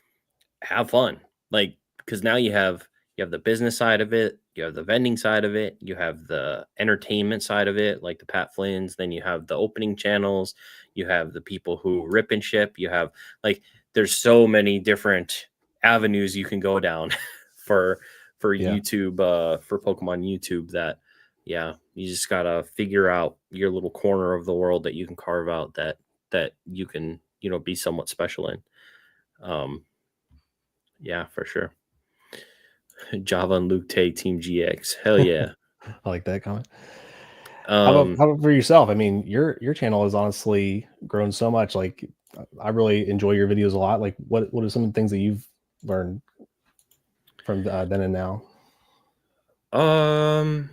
have fun. Like, because now you have the business side of it, you have the vending side of it, you have the entertainment side of it, like the Pat Flynn's, then you have the opening channels, you have the people who rip and ship, you have, like, there's so many different avenues you can go down for Yeah. YouTube, for Pokemon YouTube, that, yeah, you just gotta figure out your little corner of the world that you can carve out, that you can, be somewhat special in. um yeah, for sure. Java and Luke Tay, Team GX. Hell yeah. I like that comment. Um, How about for yourself? I mean, your channel has honestly grown so much. Like, I really enjoy your videos a lot. Like, what are some of the things that you've learned from then and now? um,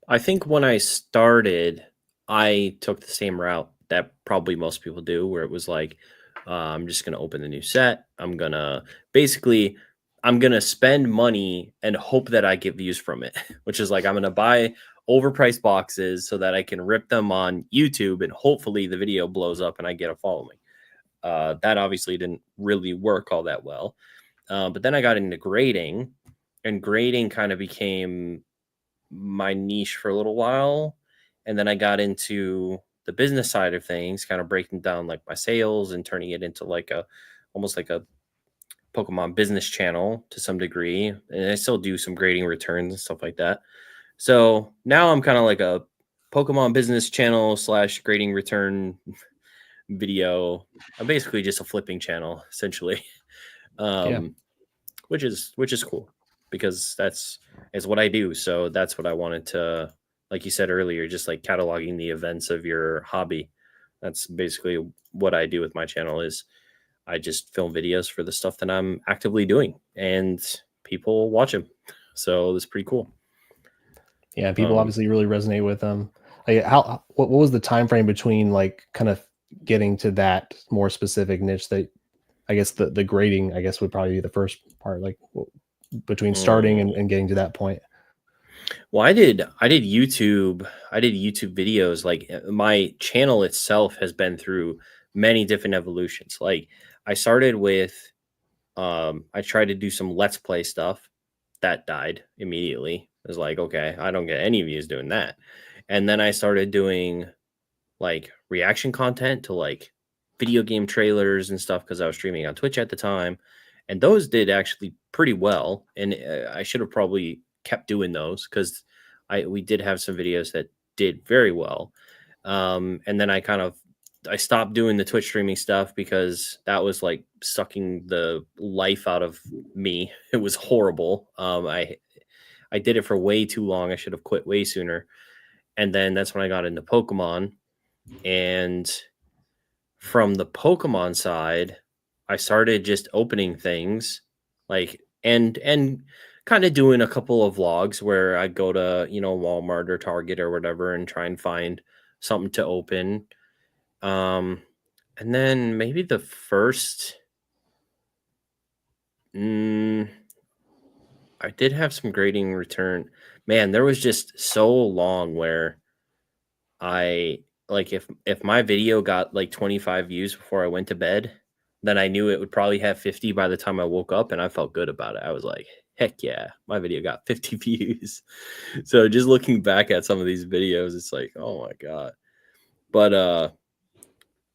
I think when I started, I took the same route that probably most people do, where it was like, I'm just gonna open the new set. Basically, I'm gonna spend money and hope that I get views from it, which is like, I'm gonna buy overpriced boxes so that I can rip them on YouTube, and hopefully the video blows up and I get a following. That obviously didn't really work all that well. But then I got into grading, and grading kind of became my niche for a little while. And then I got into the business side of things, kind of breaking down like my sales and turning it into like almost like a Pokemon business channel to some degree. And I still do some grading returns and stuff like that. So now I'm kind of like a Pokemon business channel / grading return video. I'm basically just a flipping channel essentially. Yeah. Which is cool because that's what I do. So that's what I wanted to, like you said earlier, just like cataloging the events of your hobby. That's basically what I do with my channel is I just film videos for the stuff that I'm actively doing and people watch them. So it's pretty cool. Yeah, people obviously really resonate with them. Like, what was the time frame between like kind of getting to that more specific niche that I guess the grading I guess would probably be the first part, like between starting and getting to that point? Well, I did YouTube. I did YouTube videos. Like my channel itself has been through many different evolutions. Like I started with I tried to do some let's play stuff that died immediately. It was like, okay, I don't get any views doing that. And then I started doing like reaction content to like video game trailers and stuff because I was streaming on Twitch at the time. And those did actually pretty well. And I should have probably kept doing those because we did have some videos that did very well. And then I stopped doing the Twitch streaming stuff because that was like sucking the life out of me. It was horrible. I did it for way too long. I should have quit way sooner. And then that's when I got into Pokemon. And from the Pokemon side, I started just opening things like and kind of doing a couple of vlogs where I'd go to, Walmart or Target or whatever and try and find something to open. And then maybe the first I did have some grading return. Man, there was just so long where I like if my video got like 25 views before I went to bed, then I knew it would probably have 50 by the time I woke up and I felt good about it. I was like, heck yeah, my video got 50 views. So just looking back at some of these videos, it's like, oh my God. But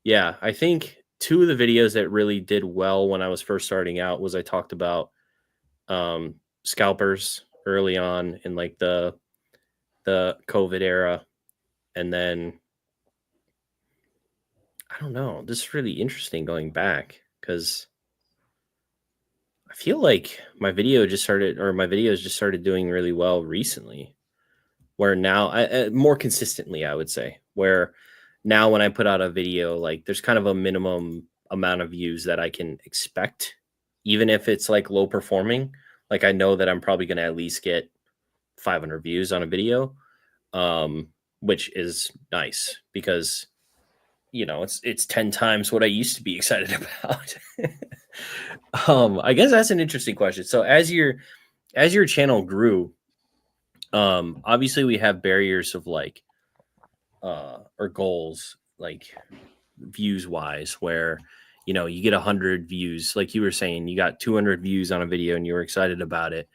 yeah, I think two of the videos that really did well when I was first starting out was I talked about scalpers early on in like the COVID era. And then I don't know, this is really interesting going back because I feel like my videos just started doing really well recently. Where now, more consistently, I would say, where now when I put out a video, like there's kind of a minimum amount of views that I can expect, even if it's like low performing. Like I know that I'm probably going to at least get 500 views on a video, which is nice because it's 10 times what I used to be excited about. I guess that's an interesting question. So as your channel grew, obviously we have barriers of like or goals like views wise where you get 100 views, like you were saying, you got 200 views on a video and you were excited about it.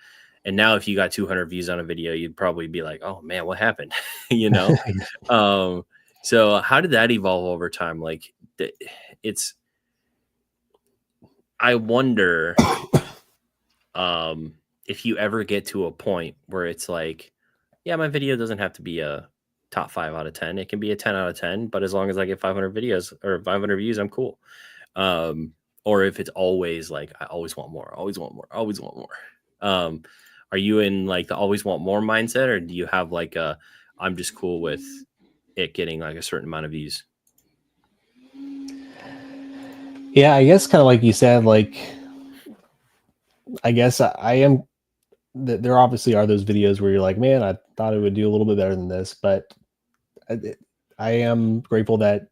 And now if you got 200 views on a video, you'd probably be like, oh man, what happened? So how did that evolve over time? Like I wonder if you ever get to a point where it's like, yeah, my video doesn't have to be a top 5 out of 10. It can be a 10 out of 10, but as long as I get 500 videos or 500 views, I'm cool. Or if it's always like, I always want more, always want more, always want more. Are you in like the always want more mindset, or do you have like I'm just cool with it getting like a certain amount of views? Yeah, I guess kind of like you said, like I guess I am. There obviously are those videos where you're like, man, I thought it would do a little bit better than this, but I am grateful that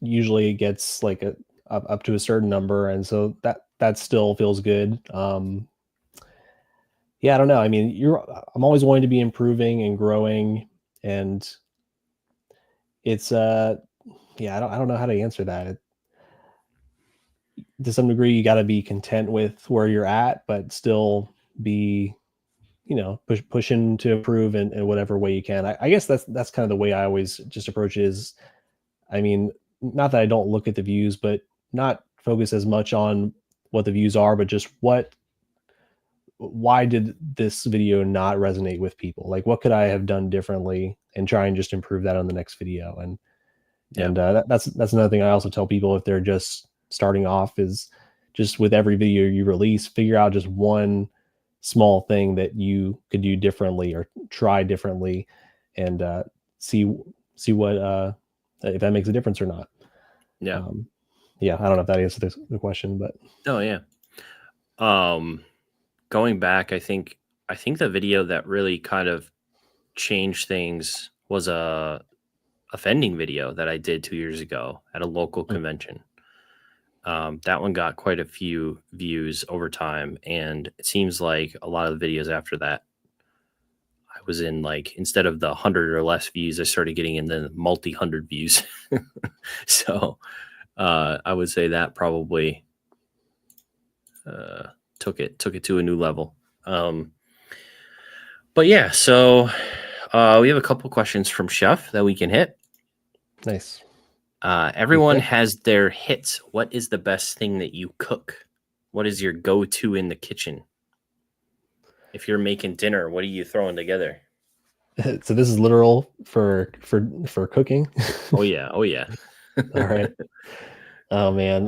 usually it gets like up to a certain number, and so that still feels good. Yeah, I don't know. I mean, I'm always wanting to be improving and growing, and it's yeah, I don't know how to answer that. To some degree, you got to be content with where you're at, but still be pushing to improve in whatever way you can. I guess that's kind of the way I always just approach it is, I mean, not that I don't look at the views, but not focus as much on what the views are, but just why did this video not resonate with people? Like, what could I have done differently? and try and just improve that on the next video. And that's another thing I also tell people if they're just starting off is just with every video you release, figure out just one small thing that you could do differently or try differently, and see what if that makes a difference or not. Yeah. Yeah, I don't know if that answers the question, but oh yeah. Going back, I think the video that really kind of changed things was a offending video that I did 2 years ago at a local convention. That one got quite a few views over time, and it seems like a lot of the videos after that, I was in like, instead of the 100 or less views, I started getting in the multi-hundred views. So I would say that probably took it to a new level. But yeah, so we have a couple questions from Chef that we can hit. Nice. Everyone has their hits. What is the best thing that you cook? What is your go-to in the kitchen? If you're making dinner, what are you throwing together? So this is literal for cooking. Oh yeah. All right. Oh man.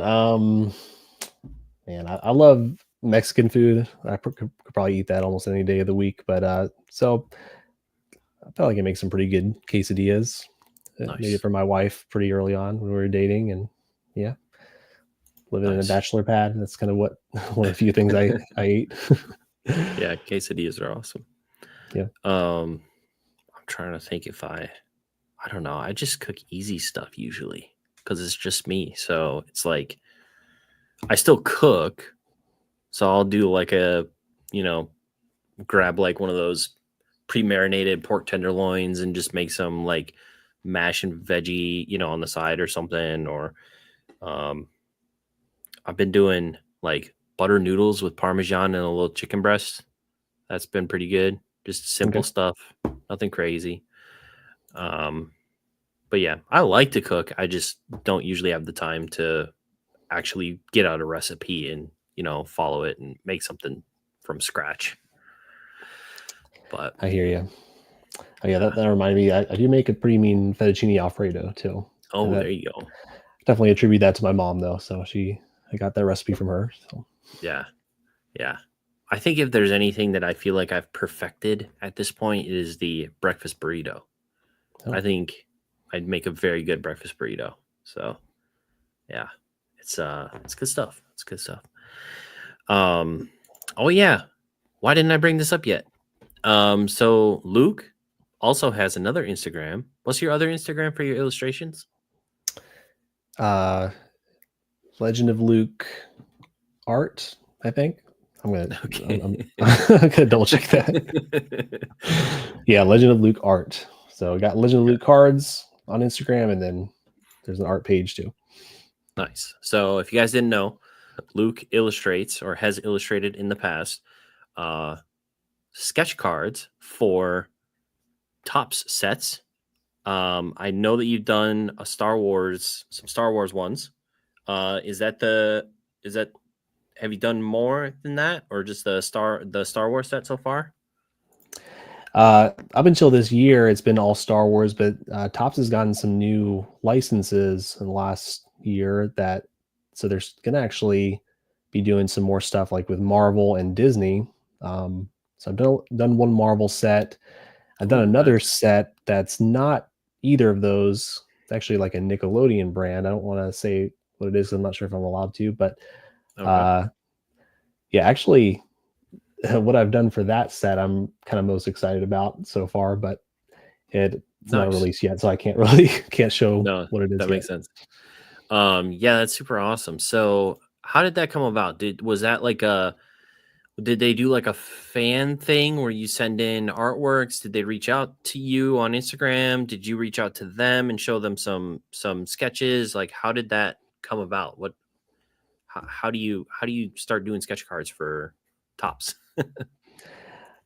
Man, I love Mexican food. I could probably eat that almost any day of the week. But so I felt like I make some pretty good quesadillas. Nice. Made it for my wife pretty early on when we were dating, and yeah, living in a bachelor pad. That's kind of one of the few things I ate. Yeah, quesadillas are awesome. Yeah. I'm trying to think if I don't know. I just cook easy stuff usually because it's just me. So it's like I still cook. So I'll do like grab like one of those pre-marinated pork tenderloins and just make some like mash and veggie, on the side or something. Or I've been doing like butter noodles with Parmesan and a little chicken breast. That's been pretty good. Just simple stuff, nothing crazy. But yeah, I like to cook. I just don't usually have the time to actually get out a recipe and, follow it and make something from scratch. But I hear you. Oh yeah, that reminded me. I do make a pretty mean fettuccine Alfredo too. Oh, there you go. Definitely attribute that to my mom though. So I got that recipe from her. So yeah. I think if there's anything that I feel like I've perfected at this point, it is the breakfast burrito. I think I'd make a very good breakfast burrito. So yeah, it's good stuff. It's good stuff. Oh yeah. Why didn't I bring this up yet? So Luke also has another Instagram. What's your other Instagram for your illustrations? Legend of Luke art, I think. I'm gonna double check that. Yeah, Legend of Luke art. So I got Legend of Luke cards on Instagram, and then there's an art page too. Nice. So if you guys didn't know, Luke illustrates or has illustrated in the past sketch cards for Topps sets. I know that you've done some Star Wars ones. Have you done more than that, or just the Star Wars set so far? Up until this year, it's been all Star Wars, but Topps has gotten some new licenses in the last year so they're going to actually be doing some more stuff like with Marvel and Disney. So I've done one Marvel set. I've done another set that's not either of those. It's actually like a Nickelodeon brand. I don't want to say what it is. I'm not sure if I'm allowed to, but yeah, actually what I've done for that set, I'm kind of most excited about so far, but it's not released yet. So I can't show what it is. That makes sense. Yeah, that's super awesome. So how did that come about? Did they do like a fan thing where you send in artworks? Did they reach out to you on Instagram? Did you reach out to them and show them some sketches? Like, how did that come about? How do you start doing sketch cards for Topps?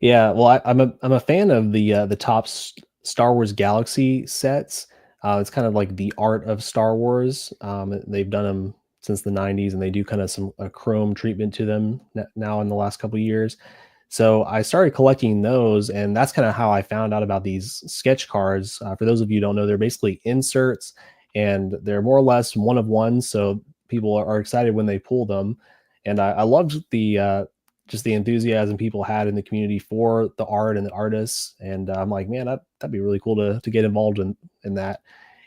Yeah, well, I'm a fan of the Topps Star Wars Galaxy sets. It's kind of like the art of Star Wars. They've done them since the 90s, and they do kind of a chrome treatment to them now in the last couple of years. So I started collecting those, and that's kind of how I found out about these sketch cards. For those of you who don't know, they're basically inserts, and they're more or less one of one. So people are excited when they pull them, and I loved the just the enthusiasm people had in the community for the art and the artists. And I'm like, man, that'd be really cool to get involved in that.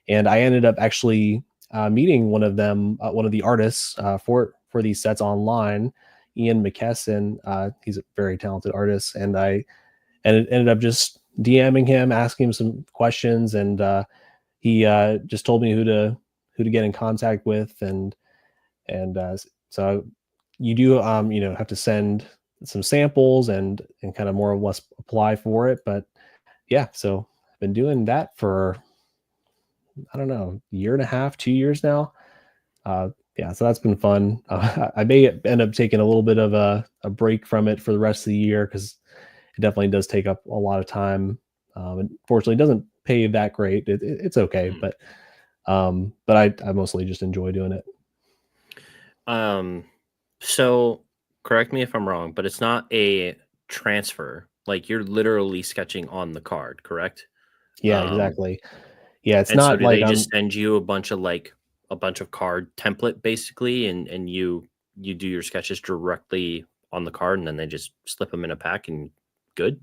And I ended up actually meeting one of them, one of the artists for these sets online, Ian McKesson. He's a very talented artist, and I ended up just DMing him, asking him some questions, and he just told me who to get in contact with, and so you do have to send some samples and kind of more or less apply for it. But yeah, so I've been doing that for, I don't know, a year and a half, 2 years now. Yeah, so that's been fun. I may end up taking a little bit of a break from it for the rest of the year, because it definitely does take up a lot of time. Unfortunately, it doesn't pay that great. It's okay, Mhm. but I mostly just enjoy doing it. So correct me if I'm wrong, but it's not a transfer. Like you're literally sketching on the card, correct? Yeah, Um, exactly. Yeah, it's and so not do like they I'm. just send you a bunch of card template basically, and you do your sketches directly on the card, and then they just slip them in a pack and good?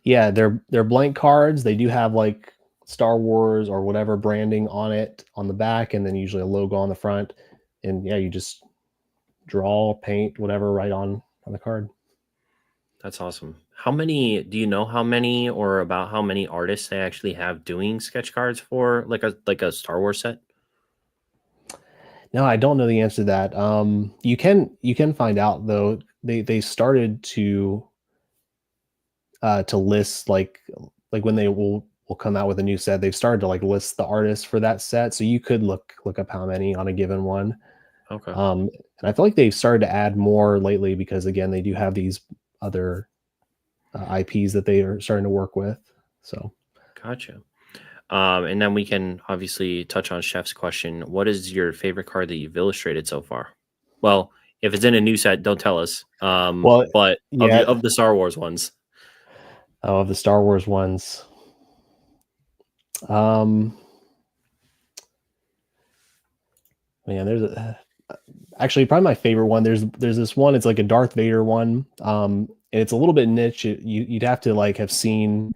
Yeah, they're blank cards. They do have like Star Wars or whatever branding on it on the back, and then usually a logo on the front. And yeah, you just draw, paint, whatever, right on the card. That's awesome. How many do you know how many or about how many artists they actually have doing sketch cards for like a Star Wars set? No, I don't know the answer to that. You can find out though. They started to list like when they will come out with a new set. They've started to like list the artists for that set, so you could look up how many on a given one. Okay. And I feel like they've started to add more lately, because again, they do have these other IPs that they are starting to work with. So Gotcha. And then we can obviously touch on Chef's question. What is your favorite card that you've illustrated so far? Well, if it's in a new set, don't tell us. well, But yeah. of the Star Wars ones, Of the Star Wars ones, um, man, actually probably my favorite one. There's this one. It's like a Darth Vader one. And it's a little bit niche. You'd have to like have seen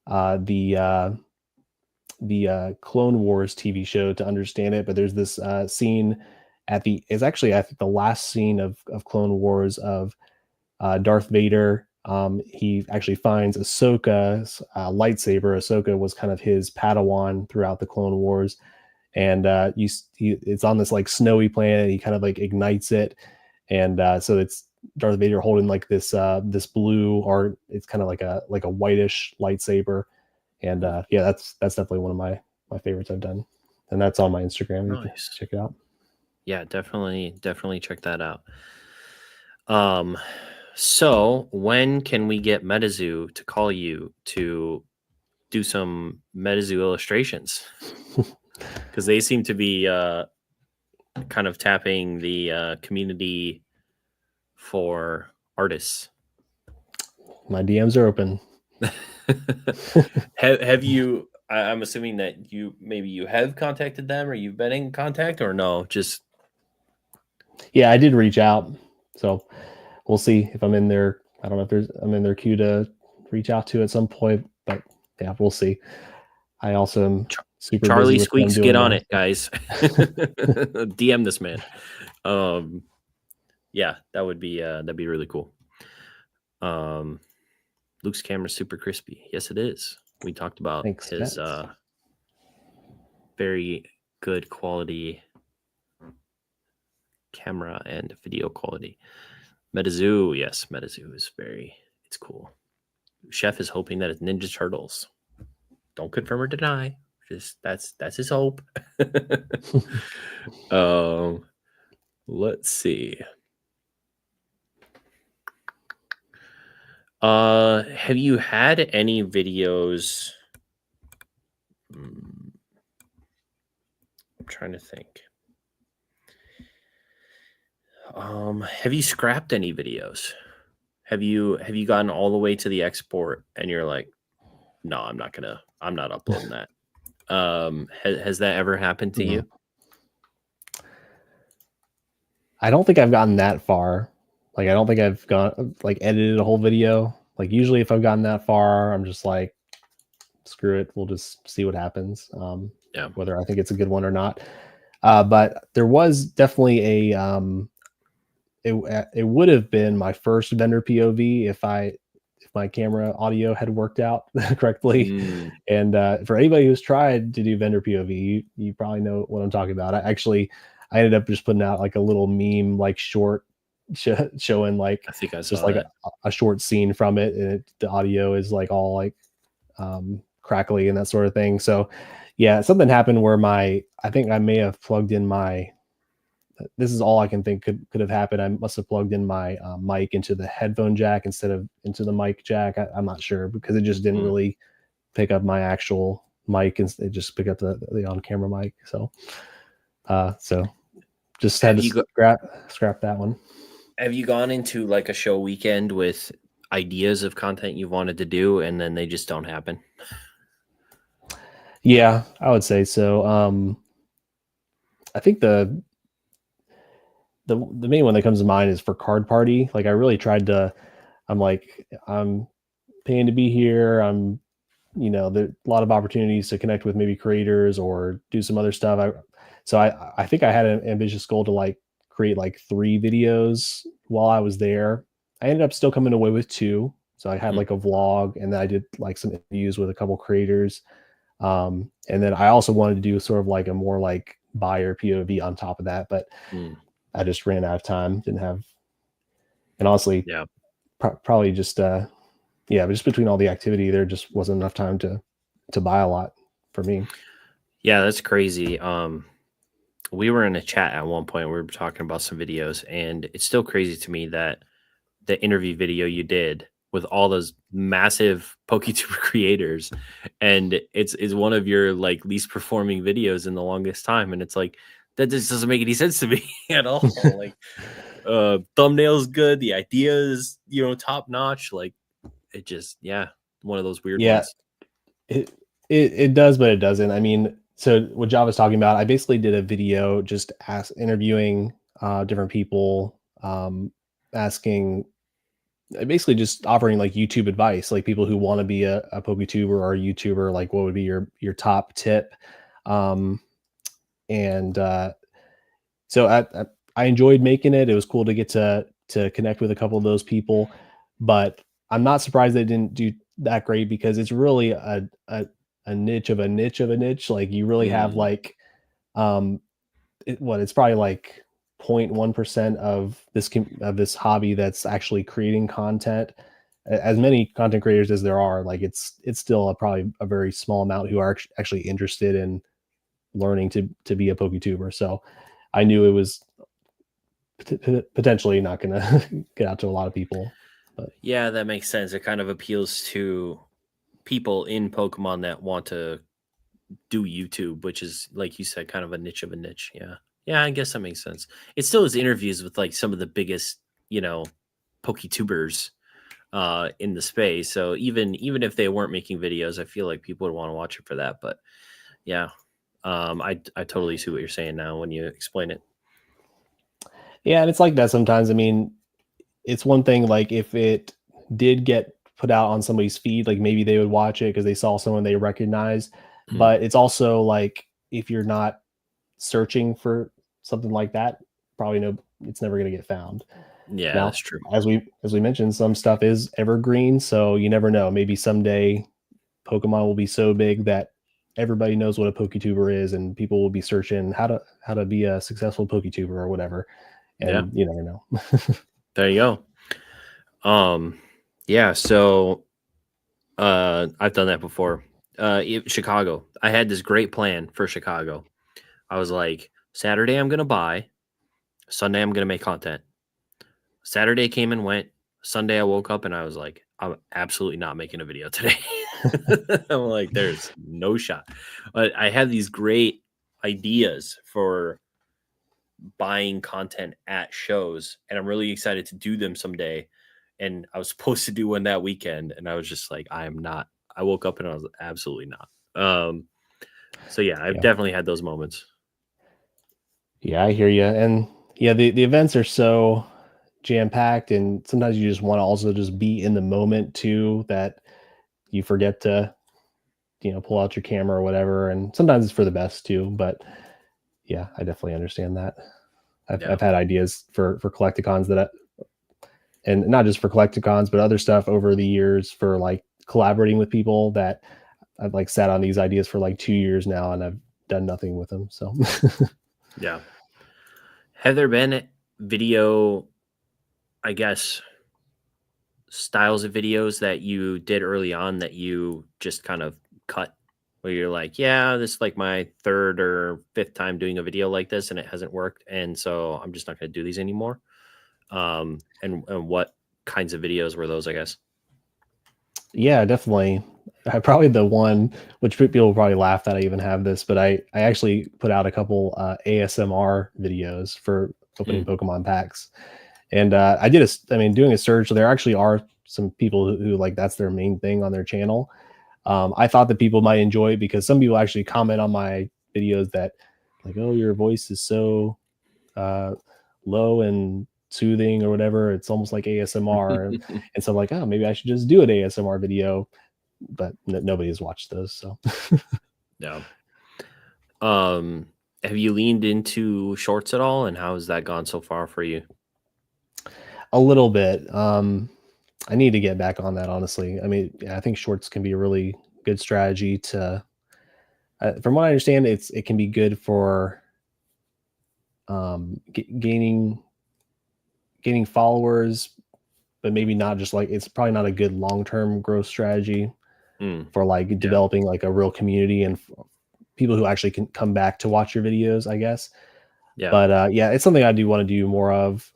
uh, the uh, the Clone Wars TV show to understand it. But there's this scene it's actually I think the last scene of Clone Wars of Darth Vader. He actually finds Ahsoka's lightsaber. Ahsoka was kind of his Padawan throughout the Clone Wars, and it's on this like snowy planet. He kind of like ignites it, and so it's Darth Vader holding like this blue, or it's kind of like a whitish lightsaber. And yeah, that's definitely one of my favorites I've done, and that's on my Instagram. You can nice. check it out. Yeah, definitely check that out. Um, so when can we get Metazoo to call you to do some Metazoo illustrations? Because they seem to be kind of tapping the community for artists. My DMs are open. have you? I'm assuming that you have contacted them, or you've been in contact, or no? Just Yeah, I did reach out, so we'll see if I'm in there. I don't know if I'm in their queue to reach out to at some point, but yeah, we'll see. I also am Ch- super busy Charlie with what I'm Squeaks, get doing on now. it, guys. DM this man. Um, yeah, that'd be really cool. Um, Luke's camera's super crispy. Yes, it is. We talked about Thanks, his Mets. very good quality camera and video quality. Metazoo, yes, Metazoo is it's cool. Chef is hoping that it's Ninja Turtles. Don't confirm or deny. Just that's his hope. um, let's see. Have you had any videos? I'm trying to think. Have you scrapped any videos? Have you gotten all the way to the export and you're like, no, I'm not uploading that. Has that ever happened to you? I don't think I've gotten that far. Like, I don't think I've gone like edited a whole video. Like, usually if I've gotten that far, I'm just like, screw it, we'll just see what happens. Yeah. Whether I think it's a good one or not. But there was definitely it would have been my first vendor POV if my camera audio had worked out correctly. Mm, And for anybody who's tried to do vendor POV, you probably know what I'm talking about. I ended up just putting out like a little meme, like short showing like I think I just saw like that. a short scene from it, and the audio is like all like crackly and that sort of thing. So yeah, something happened where I think I may have plugged in this is all I can think could have happened. I must have plugged in my mic into the headphone jack instead of into the mic jack. I'm not sure, because it just didn't really pick up my actual mic, and it just picked up the on camera mic. So just had to scrap that one. Have you gone into like a show weekend with ideas of content you wanted to do and then they just don't happen? Yeah, I would say so. I think the main one that comes to mind is for Card Party. Like, I really tried to. I'm like, I'm paying to be here. There are a lot of opportunities to connect with maybe creators or do some other stuff. I think I had an ambitious goal to like create like 3 videos while I was there. I ended up still coming away with 2. So I had like a vlog, and then I did like some interviews with a couple creators. And then I also wanted to do sort of like a more like buyer POV on top of that, but I just ran out of time. Didn't have, and honestly, Yeah. probably just but just between all the activity, there just wasn't enough time to buy a lot for me. Yeah, that's crazy. We were in a chat at one point. We were talking about some videos, and it's still crazy to me that the interview video you did with all those massive Poketuber creators, and it's one of your like least performing videos in the longest time, and it's like that just doesn't make any sense to me at all. Like, thumbnail's good, the idea is top notch. Like, it just one of those weird ones. It does, but it doesn't. I mean, so what Java's talking about, I basically did a video just interviewing different people, asking, basically just offering like YouTube advice, like people who want to be a Poketuber or a YouTuber, like what would be your top tip. Um, and so I enjoyed making it. It was cool to get to connect with a couple of those people, but I'm not surprised they didn't do that great, because it's really a niche of a niche of a niche. Like, you really have like it's probably like 0.1% of this hobby that's actually creating content. As many content creators as there are, like, it's still probably a very small amount who are actually interested in learning to be a Poketuber. So I knew it was potentially not going to get out to a lot of people. But Yeah, that makes sense. It kind of appeals to people in Pokemon that want to do YouTube, which is, like you said, kind of a niche of a niche. Yeah. Yeah, I guess that makes sense. It still is interviews with like some of the biggest, Poketubers in the space. So even if they weren't making videos, I feel like people would want to watch it for that. But yeah, I totally see what you're saying now when you explain it. yeah, and it's like that sometimes. I mean, it's one thing like if it did get put out on somebody's feed, like maybe they would watch it because they saw someone they recognize. But it's also like, if you're not searching for something like that, probably it's never going to get found. Yeah, Now, that's true. as we mentioned, some stuff is evergreen, so you never know. Maybe someday Pokemon will be so big that everybody knows what a Poketuber is, and people will be searching how to be a successful Poketuber or whatever. Yeah, And you never know. there you go. Yeah. So, I've done that before. Chicago. I had this great plan for Chicago. I was like, Saturday I'm gonna buy, Sunday I'm gonna make content. Saturday came and went. Sunday I woke up and I was like, I'm absolutely not making a video today. I'm like, there's no shot. But I have these great ideas for buying content at shows, and I'm really excited to do them someday. and I was supposed to do one that weekend, and I was just like, I am not. I woke up and I was absolutely not. So yeah, I've Yeah. definitely had those moments. Yeah, I hear you. And yeah, the events are so jam packed, and sometimes you just want to also just be in the moment too, that you forget to, pull out your camera or whatever. And sometimes it's for the best too. But yeah, I definitely understand that. Yeah. I've had ideas for Collecticons and not just for Collecticons, but other stuff over the years for like collaborating with people that I've like sat on these ideas for like 2 years now, and I've done nothing with them. So Yeah. Have there been video, I guess, styles of videos that you did early on that you just kind of cut, where you're like, yeah, this is like my third or fifth time doing a video like this and it hasn't worked, and so I'm just not going to do these anymore? And what kinds of videos were those, I guess? yeah, definitely. I probably the one which people will probably laugh that I even have this, but I actually put out a couple ASMR videos for opening Mm. Pokemon packs, and I did I mean, doing a search. So there actually are some people who like that's their main thing on their channel. I thought that people might enjoy it because some people actually comment on my videos that like, oh, your voice is so uh, low and soothing or whatever. It's almost like ASMR, and so I'm like, oh, maybe I should just do an ASMR video, but nobody has watched those. So Yeah. Um, have you leaned into shorts at all, and how has that gone so far for you? a little bit. I need to get back on that, honestly. I mean, yeah, I think shorts can be a really good strategy to. From what I understand, it can be good for gaining followers, but maybe not just like it's probably not a good long term growth strategy Mm, for like yeah. developing like a real community and people who actually can come back to watch your videos, I guess. Yeah. But yeah, it's something I do want to do more of.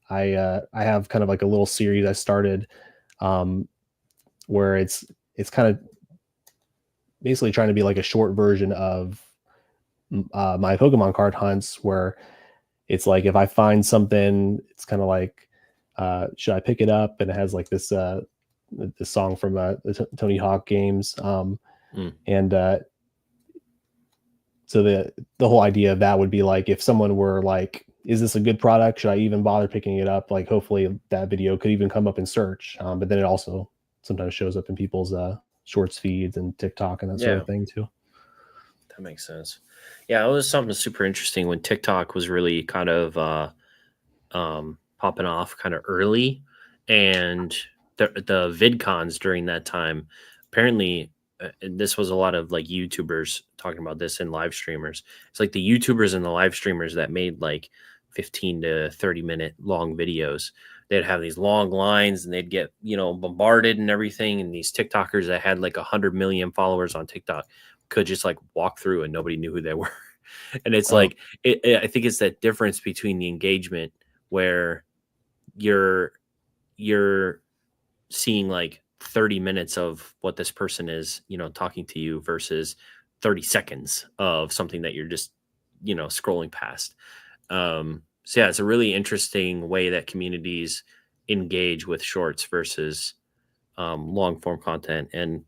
I have kind of like a little series I started um, where it's kind of basically trying to be like a short version of my Pokemon card hunts, where it's like if I find something, it's kind of like should I pick it up? And it has like this song from the Tony Hawk games, Mm, and so the whole idea of that would be like if someone were like, is this a good product? Should I even bother picking it up? Like hopefully that video could even come up in search. But then it also sometimes shows up in people's shorts feeds and TikTok and that sort yeah. of thing too. That makes sense. Yeah, it was something super interesting when TikTok was really kind of popping off kind of early, and the VidCons during that time. Apparently, and this was a lot of like YouTubers talking about this and live streamers. It's like the YouTubers and the live streamers that made like 15 to 30-minute long videos. They'd have these long lines and they'd get, bombarded and everything. And these TikTokers that had like 100 million followers on TikTok could just like walk through and nobody knew who they were. And it's Oh, like, I think it's that difference between the engagement where you're you're seeing like 30 minutes of what this person is, talking to you versus 30 seconds of something that you're just, scrolling past. So yeah, it's a really interesting way that communities engage with shorts versus long form content. And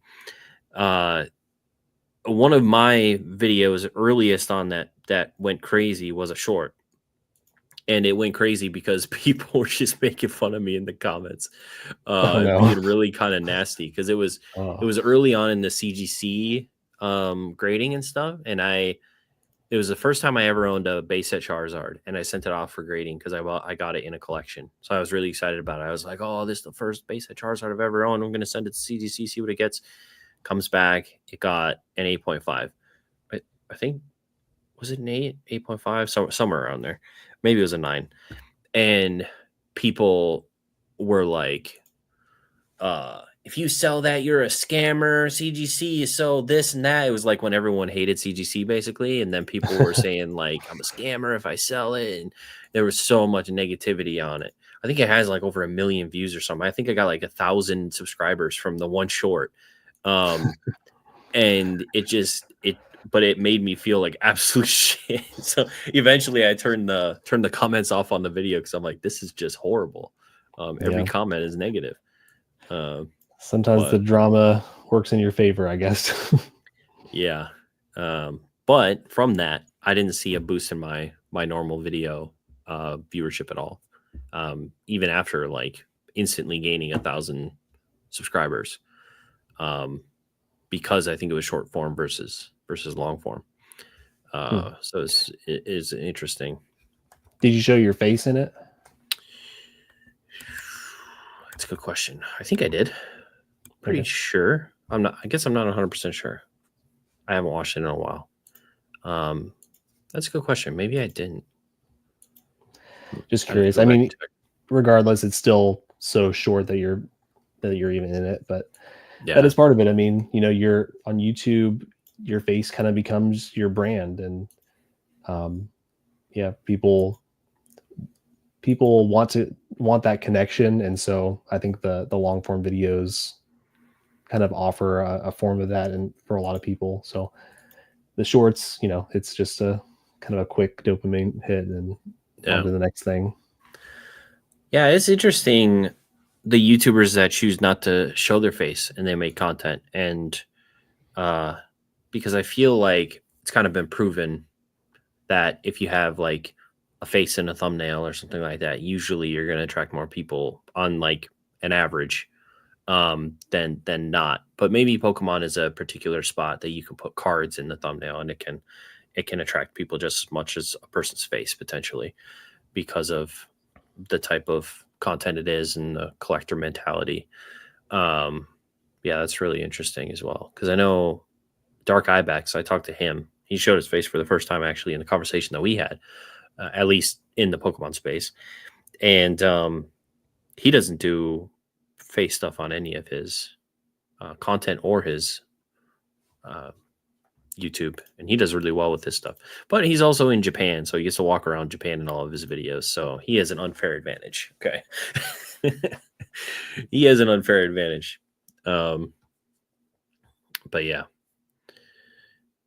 uh, one of my videos earliest on that went crazy was a short, and it went crazy because people were just making fun of me in the comments, oh no. being really kind of nasty because it Oh, was early on in the CGC grading and stuff, and it was the first time I ever owned a base set Charizard, and I sent it off for grading because I got it in a collection, so I was really excited about it. I was like, oh, this is the first base set Charizard I've ever owned. I'm gonna send it to CGC, see what it gets. Comes back, it got an 8.5. I think, was it an 8.5, somewhere around there. Maybe it was a 9. And people were like, if you sell that, you're a scammer. CGC, you sold this and that. It was like when everyone hated CGC basically, and then people were saying like, I'm a scammer if I sell it, and there was so much negativity on it. I think it has like over 1 million views or something. I think I got like 1,000 subscribers from the one short. um and but it made me feel like absolute shit. So eventually I turned the comments off on the video because I'm like, this is just horrible. Every Yeah. comment is negative. Sometimes the But drama works in your favor, I guess. yeah. But from that, I didn't see a boost in my normal video viewership at all. Even after like instantly gaining 1,000 subscribers, because I think it was short form versus long form. So it is interesting. Did you show your face in it? That's a good question. I think I did. Pretty Okay. sure. I'm not. I guess I'm not 100% sure. I haven't watched it in a while. That's a good question. Maybe I didn't. Just I'd have to curious. go I back mean, and check. regardless, it's still so short that you're even in it, but that Yeah. is part of it. I mean, you're on YouTube, your face kind of becomes your brand, and yeah, people want that connection, and so I think the long form videos kind of offer a form of that, and for a lot of people. So the shorts, it's just a kind of a quick dopamine hit and on Yeah. to the next thing. Yeah. It's interesting. The YouTubers that choose not to show their face and they make content, and uh, because I feel like it's kind of been proven that if you have like a face in a thumbnail or something like that, usually you're going to attract more people on like an average than not. But maybe Pokemon is a particular spot that you can put cards in the thumbnail and it can attract people just as much as a person's face potentially because of the type of content it is and the collector mentality. Um, yeah, that's really interesting as well because I know Dark Ibex. I talked to him. He showed his face for the first time actually in the conversation that we had, at least in the Pokemon space, and he doesn't do face stuff on any of his content or his uh, YouTube, and he does really well with this stuff. But he's also in Japan, so he gets to walk around Japan in all of his videos. So he has an unfair advantage. Okay, he has an unfair advantage. But yeah,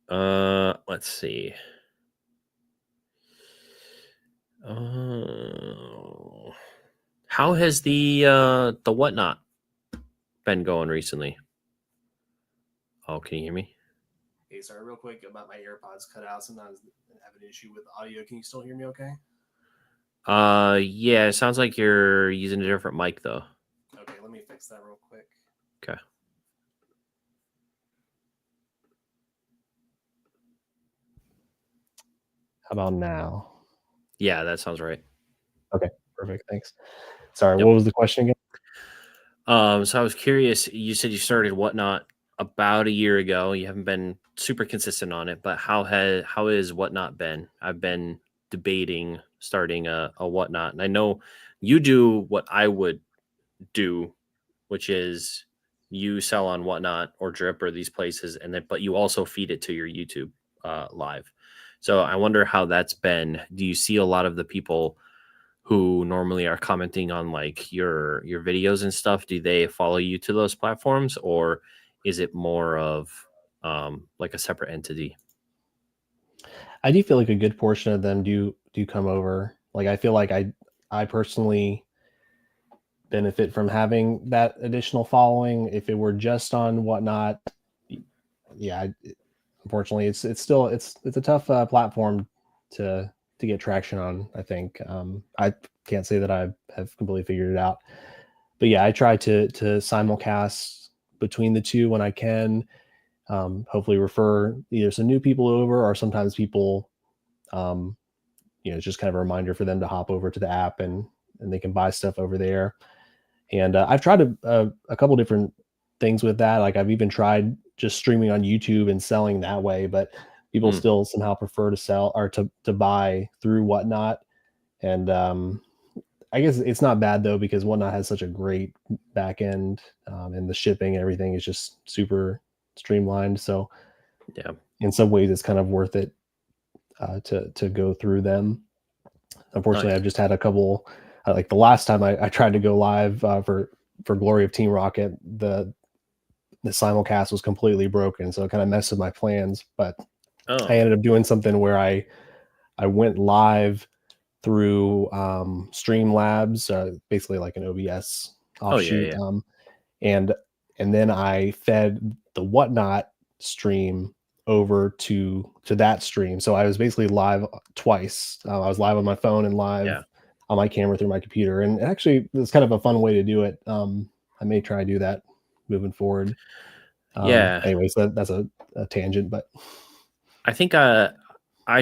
let's see. How has the whatnot been going recently? Oh, can you hear me? Hey, sorry, real quick about my AirPods cut out. Sometimes I have an issue with audio. Can you still hear me okay? Yeah, it sounds like you're using a different mic though. Okay, let me fix that real quick. Okay. How about now? Yeah, that sounds right. Okay, perfect. Thanks. Sorry, Yep. what was the question again? So I was curious. You said you started whatnot about a year ago. You haven't been super consistent on it, but how is whatnot been? I've been debating starting a whatnot, and I know you do what I would do, which is you sell on whatnot or drip or these places, and then but you also feed it to your YouTube live. So I wonder how that's been. Do you see a lot of the people who normally are commenting on like your videos and stuff? Do they follow you to those platforms, or is it more of like a separate entity? I do feel like a good portion of them do come over. Like I feel like I personally benefit from having that additional following. If it were just on whatnot, yeah, unfortunately, it's still it's a tough platform to get traction on. I think I can't say that I have completely figured it out, but yeah, I try to simulcast between the two when I can. Hopefully, refer either some new people over, or sometimes people, it's just kind of a reminder for them to hop over to the app and they can buy stuff over there. And I've tried a couple different things with that. Like I've even tried just streaming on YouTube and selling that way, but people Hmm. still somehow prefer to sell or to buy through Whatnot. And I guess it's not bad though, because Whatnot has such a great back end, and the shipping and everything is just super streamlined. So Yeah. in some ways, it's kind of worth it to go through them. Unfortunately, Nice. I've just had a couple. Like the last time I tried to go live for Glory of Team Rocket, the simulcast was completely broken, so it kind of messed with my plans. But I Oh. ended up doing something where I went live through Streamlabs, basically like an OBS offshoot. And then I fed the Whatnot stream over to that stream. So I was basically live twice. I was live on my phone and live on my camera through my computer. And actually, it's kind of a fun way to do it. I may try to do that moving forward. Anyways, that's a tangent, but I think I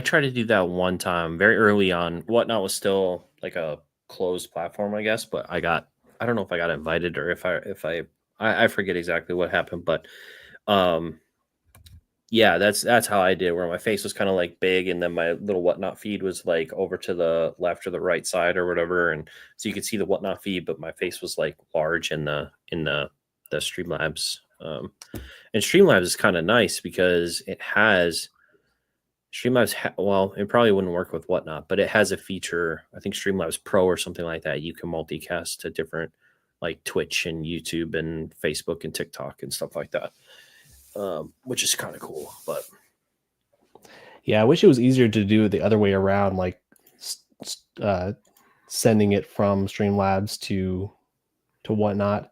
tried to do that one time very early on. Whatnot was still like a closed platform, I guess, but I don't know if I got invited or if I forget exactly what happened, but yeah, that's how I did, where my face was kind of like big and then my little Whatnot feed was like over to the left or the right side or whatever, and so you could see the Whatnot feed, but my face was like large in the Streamlabs. And Streamlabs is kind of nice because it has Streamlabs. Well, it probably wouldn't work with Whatnot, but it has a feature. I think Streamlabs Pro or something like that. You can multicast to different like Twitch and YouTube and Facebook and TikTok and stuff like that, which is kind of cool. But yeah, I wish it was easier to do it the other way around, like sending it from Streamlabs to Whatnot.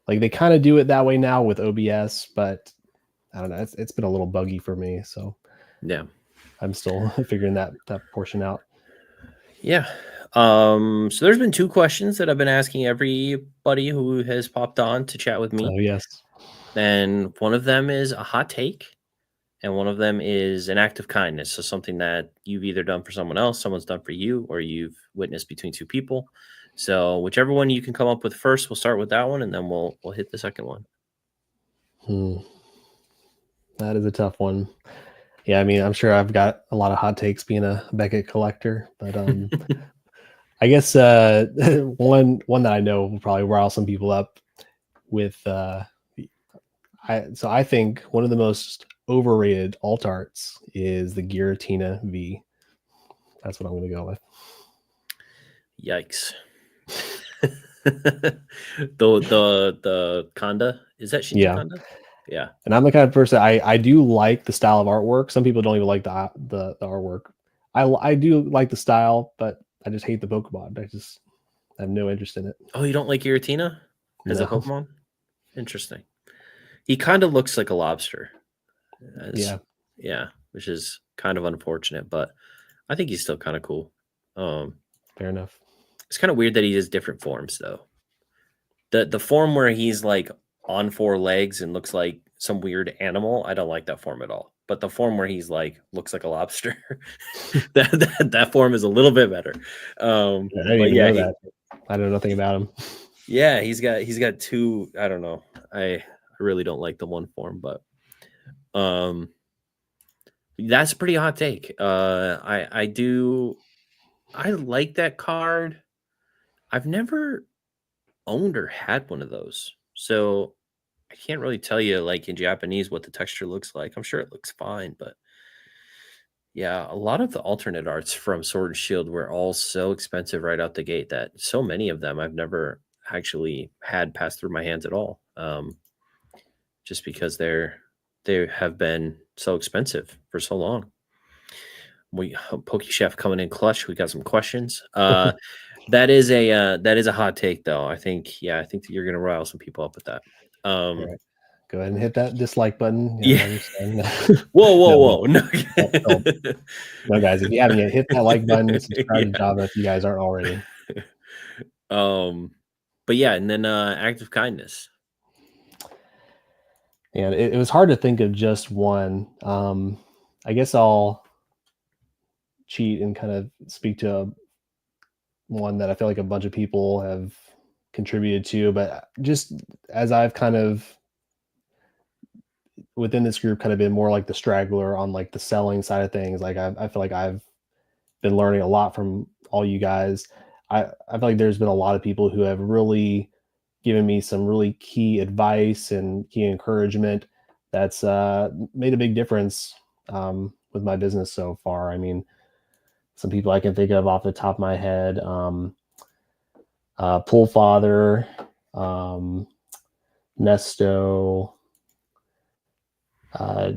Like they kind of do it that way now with OBS, but I don't know. It's been a little buggy for me, so yeah, I'm still figuring that portion out. Yeah. So there's been 2 questions that I've been asking everybody who has popped on to chat with me. Oh yes. And one of them is a hot take, and one of them is an act of kindness. So something that you've either done for someone else, someone's done for you, or you've witnessed between 2 people. So whichever one you can come up with first, we'll start with that one, and then we'll hit the second one. That is a tough one. Yeah, I mean, I'm sure I've got a lot of hot takes being a Beckett collector, but I guess one that I know will probably rile some people up with. I think one of the most overrated alt arts is the Giratina V. That's what I'm going to go with. Yikes. the Conda, is that Shinji Conda? Yeah. And I'm the kind of person, I do like the style of artwork. Some people don't even like the artwork. I do like the style, but I just hate the Pokemon. I have no interest in it. Oh, you don't like Giratina as a Pokemon? Interesting. He kind of looks like a lobster. Yeah, which is kind of unfortunate, but I think he's still kind of cool. Fair enough. It's kind of weird that he has different forms, though. The form where he's like on 4 legs and looks like some weird animal, I don't like that form at all. But the form where he's like looks like a lobster, that form is a little bit better. I know nothing about him. Yeah, he's got 2. I don't know. I really don't like the one form, but that's a pretty hot take. I like that card. I've never owned or had one of those, so I can't really tell you like in Japanese what the texture looks like. I'm sure it looks fine, but yeah, a lot of the alternate arts from Sword and Shield were all so expensive right out the gate that so many of them I've never actually had pass through my hands at all. Just because they have been so expensive for so long. PokeChef coming in clutch. We got some questions. That is a hot take, though. I think that you're gonna rile some people up with that. All right. Go ahead and hit that dislike button. Yeah. Whoa. No, guys, if you haven't yet, hit that like button, subscribe to Java if you guys aren't already. But yeah, and then act of kindness. And it was hard to think of just one. I guess I'll cheat and kind of speak to one that I feel like a bunch of people have contributed to, but just as I've kind of within this group kind of been more like the straggler on like the selling side of things. Like I feel like I've been learning a lot from all you guys. I feel like there's been a lot of people who have really given me some really key advice and key encouragement that's made a big difference with my business so far. I mean, some people I can think of off the top of my head, Pool Father, Nesto,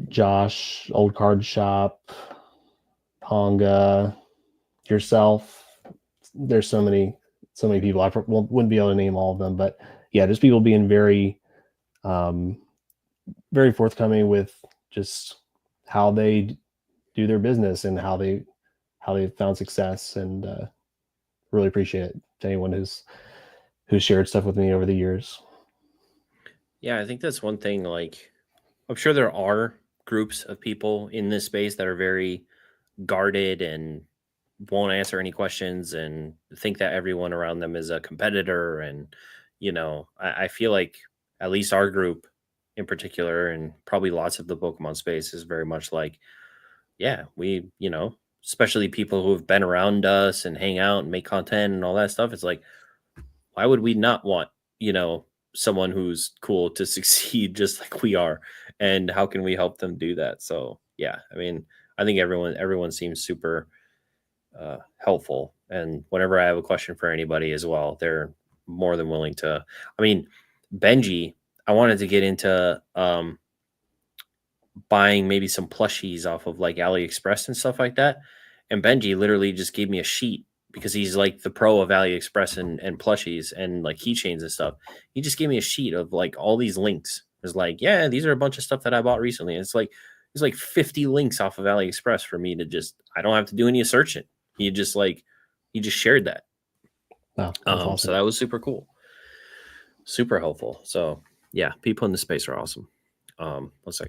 Josh, Old Card Shop, Ponga, yourself, there's so many people. I wouldn't be able to name all of them, but yeah, just people being very very forthcoming with just how they do their business and how they found success, and really appreciate it to anyone who's shared stuff with me over the years. Yeah, I think that's one thing. Like, I'm sure there are groups of people in this space that are very guarded and won't answer any questions and think that everyone around them is a competitor. And, I feel like at least our group in particular, and probably lots of the Pokemon space, is very much like, yeah, we, especially people who have been around us and hang out and make content and all that stuff. It's like, why would we not want, someone who's cool to succeed just like we are? And how can we help them do that? So, yeah, I mean, I think everyone seems super helpful. And whenever I have a question for anybody as well, they're more than willing to. I mean, Benji, I wanted to get into buying maybe some plushies off of like AliExpress and stuff like that. And Benji literally just gave me a sheet because he's like the pro of AliExpress and plushies and like keychains and stuff. He just gave me a sheet of like all these links. It's like, yeah, these are a bunch of stuff that I bought recently. And it's like, there's like 50 links off of AliExpress for me to I don't have to do any searching. He just shared that. Wow, that's awesome. So that was super cool. Super helpful. So yeah, people in the space are awesome. Let's see.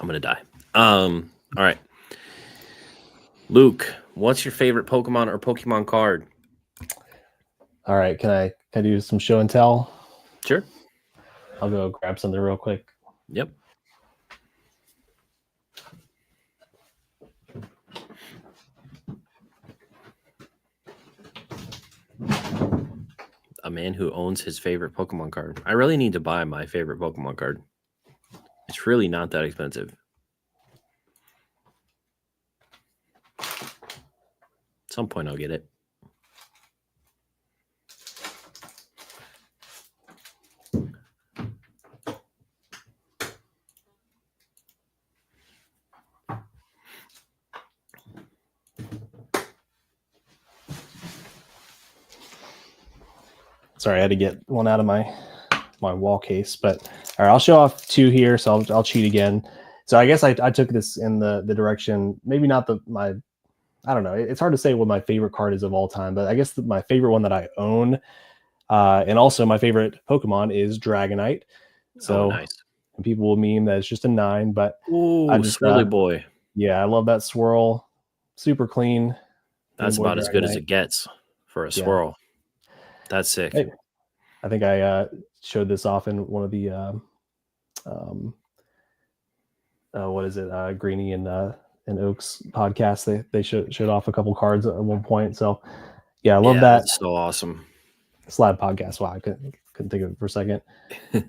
I'm gonna die. All right. Luke, what's your favorite Pokemon or Pokemon card? All right, can I do some show and tell? Sure. I'll go grab something real quick. Yep. A man who owns his favorite Pokemon card. I really need to buy my favorite Pokemon card. It's really not that expensive. At some point I'll get it. Sorry, I had to get one out of my wall case, but all right, I'll show off two here. So I'll cheat again. So I guess I took this in the direction, maybe not I don't know. It's hard to say what my favorite card is of all time, but I guess my favorite one that I own, and also my favorite Pokemon, is Dragonite. So nice. And people will meme that it's just a 9, but I just Swirly boy. Yeah, I love that swirl. Super clean. That's about as good as it gets for a swirl. That's sick. Hey, I think I showed this off in one of the what is it? Greeny and Oaks podcast. They showed off a couple cards at one point. So yeah, I love that. That's so awesome. Slab podcast. Wow, I couldn't think of it for a second.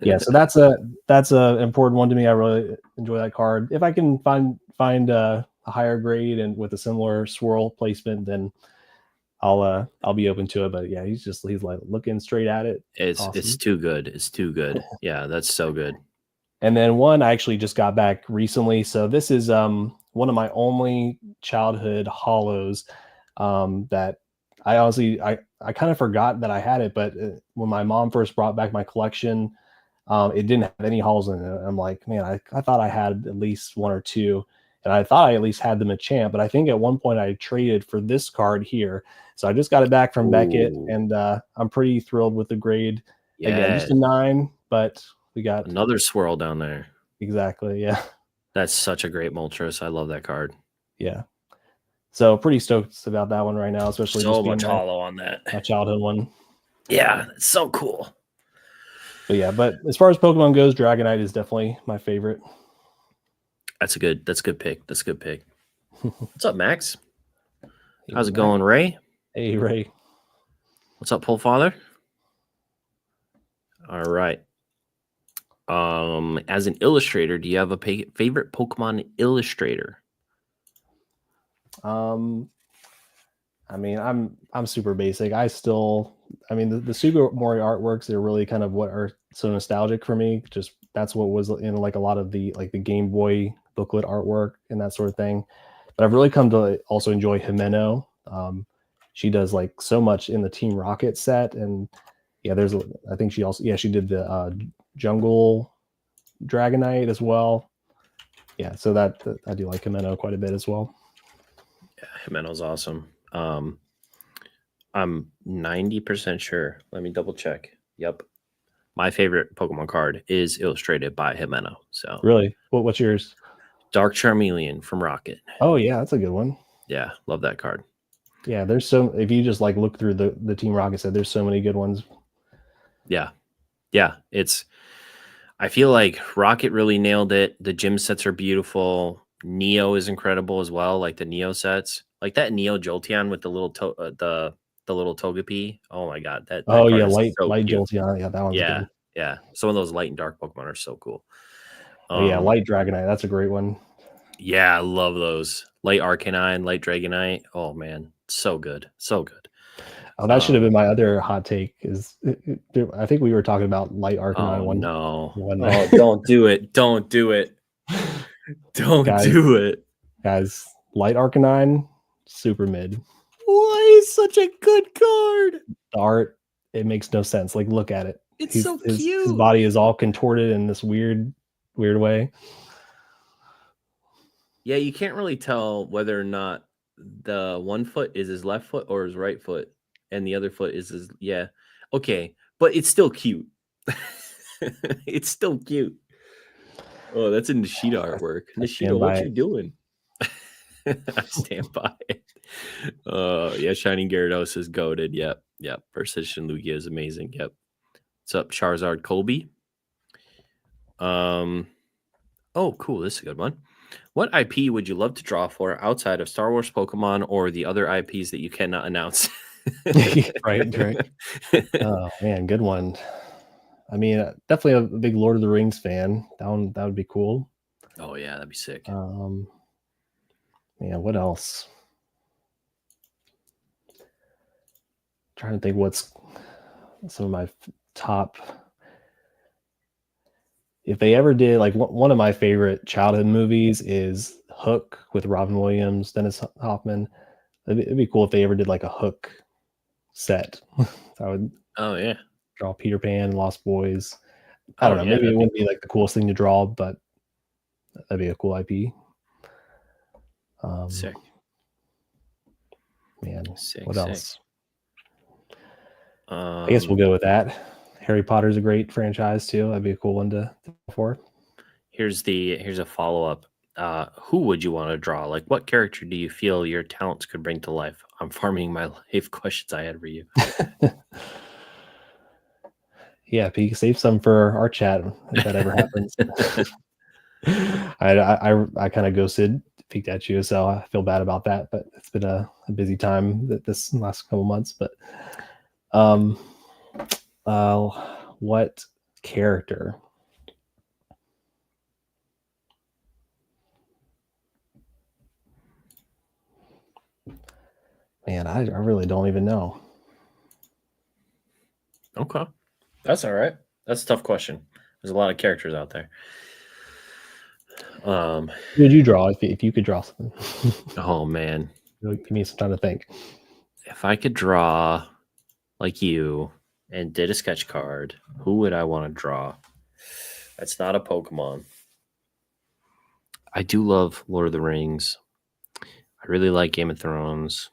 Yeah, so that's a important one to me. I really enjoy that card. If I can find a higher grade and with a similar swirl placement, then I'll be open to it. But yeah, he's like looking straight at it. It's awesome. It's too good. It's too good. Yeah, that's so good. And then one I actually just got back recently. So this is one of my only childhood holos that I honestly I kind of forgot that I had it, but when my mom first brought back my collection, it didn't have any holos in it. I'm like, man, I thought I had at least one or two, and I thought I at least had them at Champ, but I think at one point I traded for this card here. So I just got it back from Beckett, and I'm pretty thrilled with the grade. Yeah, again, just a 9, but we got another swirl down there. Exactly, yeah. That's such a great Moltres. I love that card. Yeah. So pretty stoked about that one right now, especially so much holo on that. My childhood one. Yeah, it's so cool. But as far as Pokemon goes, Dragonite is definitely my favorite. That's a good pick. What's up, Max? How's it going, Ray? Hey, Ray. What's up, Pole Father? All right. As an illustrator, do you have a favorite Pokemon illustrator? I mean, I'm super basic. The Super Mario artworks are really kind of what are so nostalgic for me. Just that's what was in like a lot of the like the Game Boy booklet artwork and that sort of thing. But I've really come to also enjoy Himeno. She does like so much in the Team Rocket set, and yeah, I think she did the Jungle Dragonite as well. Yeah, so that I do like Himeno quite a bit as well. Yeah, Himeno's awesome. I'm 90% sure. Let me double check. Yep. My favorite Pokemon card is illustrated by Himeno. So really, what's yours? Dark Charmeleon from Rocket. Oh yeah, that's a good one. Yeah, love that card. Yeah, there's so if you just like look through the Team Rocket set, there's so many good ones. Yeah. I feel like Rocket really nailed it. The gym sets are beautiful. Neo is incredible as well, like the Neo sets. Like that Neo Jolteon with the little the little Togepi. Oh my god, that Oh card yeah, is light so cute. Jolteon. Yeah, that one's Yeah, good. yeah. Some of those light and dark Pokemon are so cool. Oh yeah, light Dragonite. That's a great one. Yeah, I love those. Light Arcanine, Light Dragonite. Oh man, so good, so good. Oh, that should have been my other hot take. I think we were talking about light Arcanine one. Oh, don't do it! Don't do it! Don't do it, guys. Light Arcanine, super mid. Why is such a good card? The art, it makes no sense. Like, look at it. It's so cute. His body is all contorted in this weird way. Yeah, you can't really tell whether or not the one foot is his left foot or his right foot, and the other foot is his. Yeah, okay, but it's still cute. It's still cute. Oh, that's in Nishida artwork. Nishida, what you doing? I stand by it. Yeah, Shining Gyarados is goated. Yep. Precision Lugia is amazing. Yep. What's up, Charizard Colby? Oh, cool. This is a good one. What IP would you love to draw for outside of Star Wars, Pokemon, or the other IPs that you cannot announce? Right. Oh man, good one. I mean, definitely a big Lord of the Rings fan. That would be cool. Oh yeah, that'd be sick. Yeah, what else? Trying to think what's some of my top. If they ever did, like one of my favorite childhood movies is Hook with Robin Williams, Dennis Hoffman. It'd be cool if they ever did like a Hook set. I would. Oh yeah. Draw Peter Pan, Lost Boys. I don't know. Maybe it wouldn't be like the coolest thing to draw, but that'd be a cool IP. Sick. Man, sick, what else? I guess we'll go with that. Harry Potter's a great franchise too. That'd be a cool one to for. Here's a follow-up. Who would you want to draw? Like, what character do you feel your talents could bring to life? I'm farming my life questions I had for you. Yeah, Pete, save some for our chat if that ever happens. I kind of ghosted, peeked at you, so I feel bad about that. But it's been a busy time this last couple months. But what character? Man, I really don't even know. Okay. That's all right. That's a tough question. There's a lot of characters out there. Who would you draw if you could draw something? Oh man. Give me some time to think. If I could draw like you and did a sketch card, who would I want to draw? That's not a Pokemon. I do love Lord of the Rings. I really like Game of Thrones.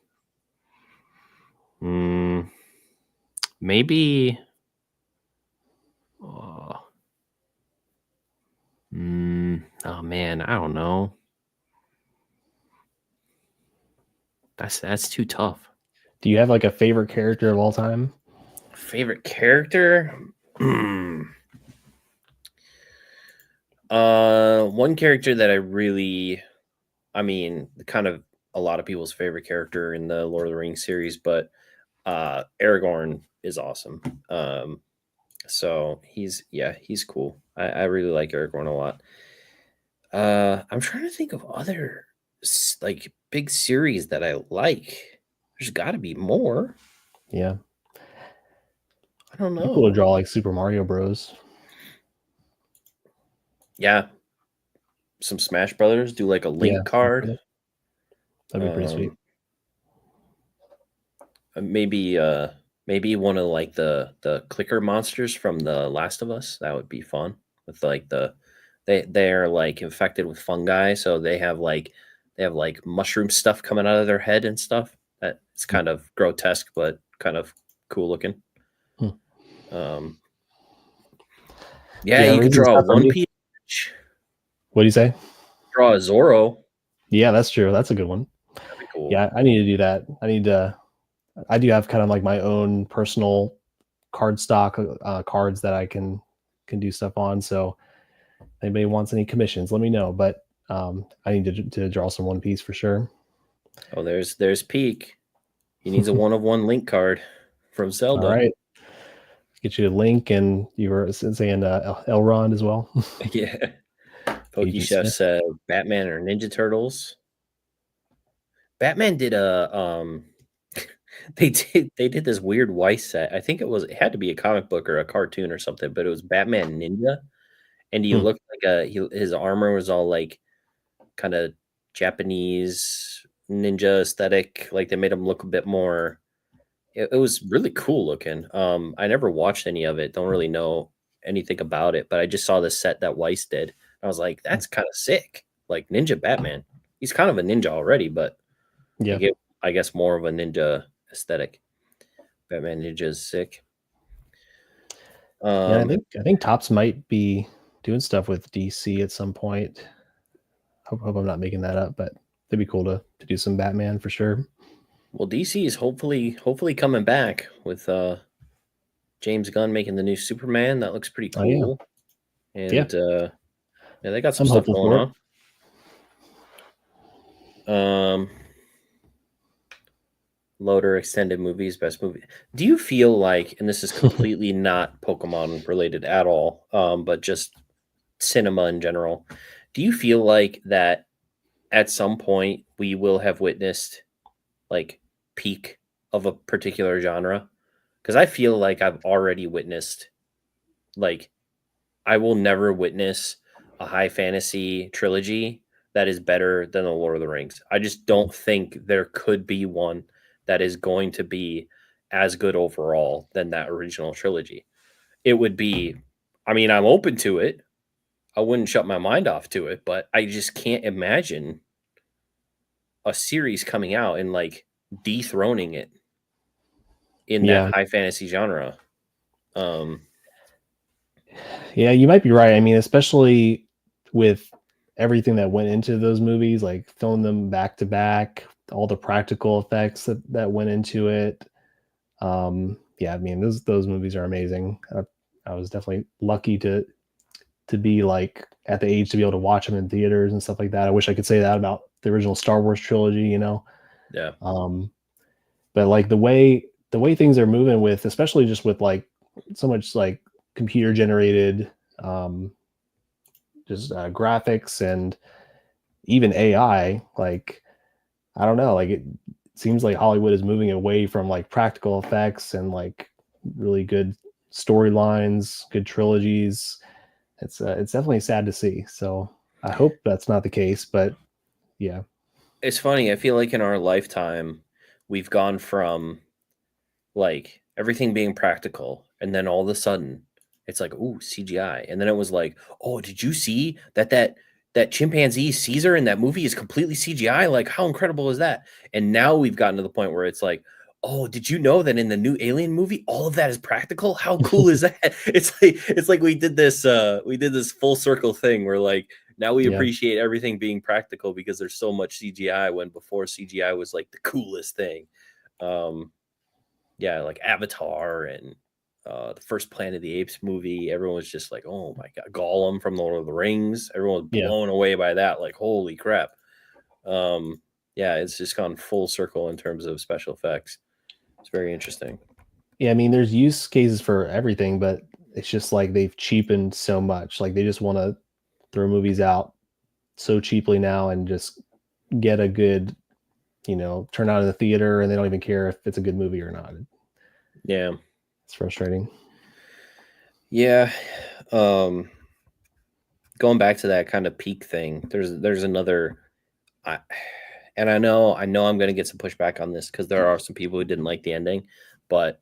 Maybe. Oh man, I don't know. That's too tough. Do you have like a favorite character of all time? Favorite character? One character that kind of a lot of people's favorite character in the Lord of the Rings series, but Aragorn is awesome. So he's cool. I really like Aragorn a lot. I'm trying to think of other like big series that I like. There's got to be more. Yeah. I don't know. People to draw like Super Mario Bros. Yeah. Some Smash Brothers, do like a Link card. That'd be pretty sweet. Maybe maybe one of like the clicker monsters from The Last of Us. That would be fun. With like they're like infected with fungi, so they have like mushroom stuff coming out of their head and stuff. That it's kind of grotesque, but kind of cool looking. Yeah, you could reasons draw a not for One me. Piece. What do you say? Draw a Zoro. Yeah, that's true. That's a good one. That'd be cool. Yeah, I need to do that. I do have kind of like my own personal card stock cards that I can do stuff on. So if anybody wants any commissions, let me know. But I need to draw some One Piece for sure. Oh, there's Peak. He needs a 1-of-1 link card from Zelda. All right. Get you a Link, and you were saying Elrond as well. Yeah. Agent Pokechef Smith. said Batman or Ninja Turtles. Batman did a they did this weird Weiss set. I think it had to be a comic book or a cartoon or something, but it was Batman Ninja, and he looked like his armor was all like kind of Japanese ninja aesthetic. Like they made him look a bit more. It was really cool looking. I never watched any of it. Don't really know anything about it, but I just saw the set that Weiss did. I was like, that's kind of sick. Like Ninja Batman. He's kind of a ninja already, but Yeah. I guess more of a ninja aesthetic. Batman Ninja is sick. Yeah, I think Topps might be doing stuff with DC at some point. Hope I'm not making that up, but it'd be cool to do some Batman for sure. Well, DC is hopefully coming back with James Gunn making the new Superman. That looks pretty cool. Oh, yeah. And yeah, they got some I'm stuff hopeful going for on. Loader extended movies, best movie. Do you feel like, and this is completely not Pokemon related at all, but just cinema in general, do you feel like that at some point we will have witnessed like peak of a particular genre? Because I feel like I've already witnessed, like, I will never witness a high fantasy trilogy that is better than the Lord of the Rings. I just don't think there could be one that is going to be as good overall than that original trilogy. It would be, I mean, I'm open to it. I wouldn't shut my mind off to it, but I just can't imagine a series coming out and like dethroning it in that high fantasy genre. Yeah, you might be right. I mean, especially with everything that went into those movies, like filming them back to back, all the practical effects that went into it. Yeah, I mean, those movies are amazing. I was definitely lucky to be like at the age to be able to watch them in theaters and stuff like that. I wish I could say that about the original Star Wars trilogy, you know. Yeah. But like the way things are moving with, especially just with like so much like computer generated just graphics and even AI, like I don't know, like it seems like Hollywood is moving away from like practical effects and like really good storylines, good trilogies. It's definitely sad to see. So I hope that's not the case, but yeah. It's funny. I feel like in our lifetime, we've gone from like everything being practical, and then all of a sudden, it's like, ooh, CGI, and then it was like, oh, did you see that chimpanzee Caesar in that movie is completely CGI? Like, how incredible is that? And now we've gotten to the point where it's like, oh, did you know that in the new Alien movie, all of that is practical? How cool is that? It's like we did this full circle thing where like now we appreciate everything being practical because there's so much CGI when before CGI was like the coolest thing. Yeah, like Avatar and the first Planet of the Apes movie. Everyone was just like, oh my God, Gollum from the Lord of the Rings. Everyone was blown away by that. Like, holy crap. Yeah, it's just gone full circle in terms of special effects. It's very interesting. Yeah, I mean, there's use cases for everything, but it's just like they've cheapened so much. Like they just want to throw movies out so cheaply now and just get a good, you know, turn out in the theater, and they don't even care if it's a good movie or not. Yeah. It's frustrating. Yeah. Going back to that kind of peak thing, there's another And I know I'm going to get some pushback on this because there are some people who didn't like the ending, but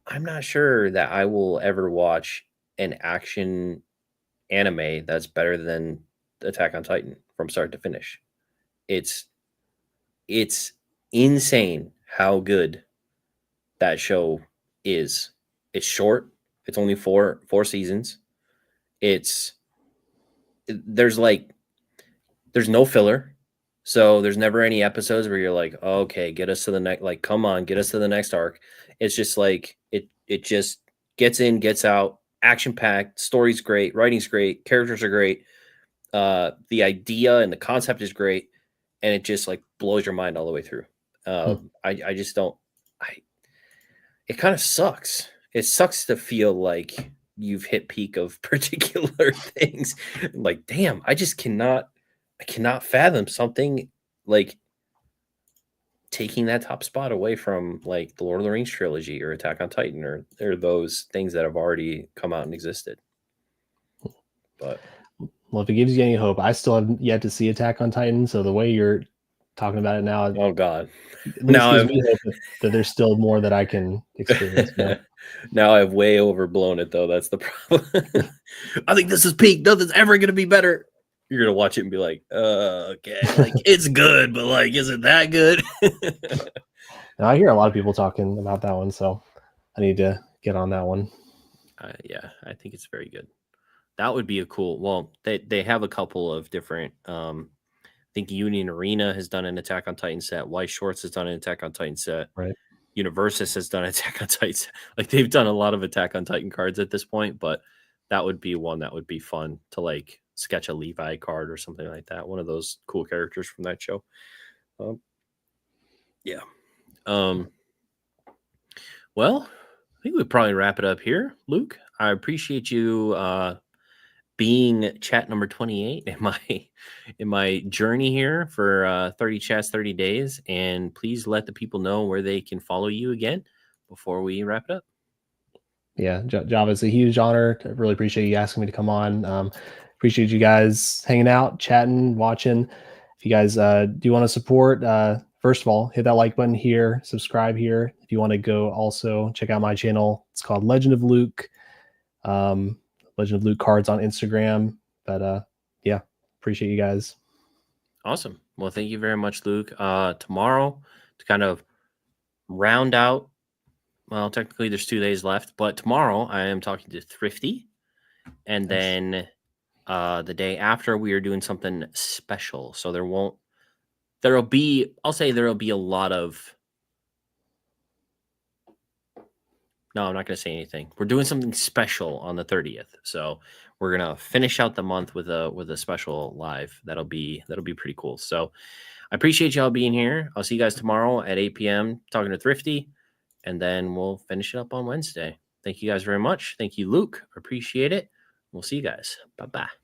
I'm not sure that I will ever watch an action anime that's better than Attack on Titan from start to finish. It's insane how good that show is. It's short. It's only four seasons. There's no filler. So there's never any episodes where you're like, oh, okay, get us to the next, like, come on, get us to the next arc. It's just like it just gets in, gets out, action packed, story's great, writing's great, characters are great. The idea and the concept is great, and it just like blows your mind all the way through. I just don't. It kind of sucks. It sucks to feel like you've hit peak of particular things. Like, damn, I cannot fathom something like taking that top spot away from like the Lord of the Rings trilogy or Attack on Titan or those things that have already come out and existed. But well, if it gives you any hope, I still have yet to see Attack on Titan. So the way you're talking about it now, oh god, at least gives me hope that there's still more that I can experience. Now I've way overblown it though. That's the problem. I think this is peak. Nothing's ever gonna be better. You're gonna watch it and be like, okay, like it's good, but like, is it that good? Now, I hear a lot of people talking about that one, so I need to get on that one. Yeah, I think it's very good. That would be a cool. Well, they have a couple of different. I think Union Arena has done an Attack on Titan set. Weiss Schwarz has done an Attack on Titan set. Right. Universus has done Attack on Titan set. Like they've done a lot of Attack on Titan cards at this point, but that would be one that would be fun to like sketch a Levi card or something like that. One of those cool characters from that show. Yeah. Well, I think we'd probably wrap it up here, Luke. I appreciate you being chat number 28 in my journey here for 30 chats, 30 days. And please let the people know where they can follow you again before we wrap it up. Yeah, Java, it's a huge honor. I really appreciate you asking me to come on. Appreciate you guys hanging out, chatting, watching. If you guys do want to support, first of all, hit that like button here, subscribe here. If you want to go also check out my channel, it's called Legend of Luke. Legend of Luke cards on Instagram. But yeah, appreciate you guys. Awesome. Well, thank you very much, Luke. Tomorrow, to kind of round out, well, technically there's 2 days left, but tomorrow I am talking to Thrifty. And then the day after we are doing something special. So there'll be a lot of, no, I'm not going to say anything. We're doing something special on the 30th. So we're going to finish out the month with a special live. That'll be pretty cool. So I appreciate y'all being here. I'll see you guys tomorrow at 8 p.m. talking to Thrifty, and then we'll finish it up on Wednesday. Thank you guys very much. Thank you, Luke. Appreciate it. We'll see you guys. Bye-bye.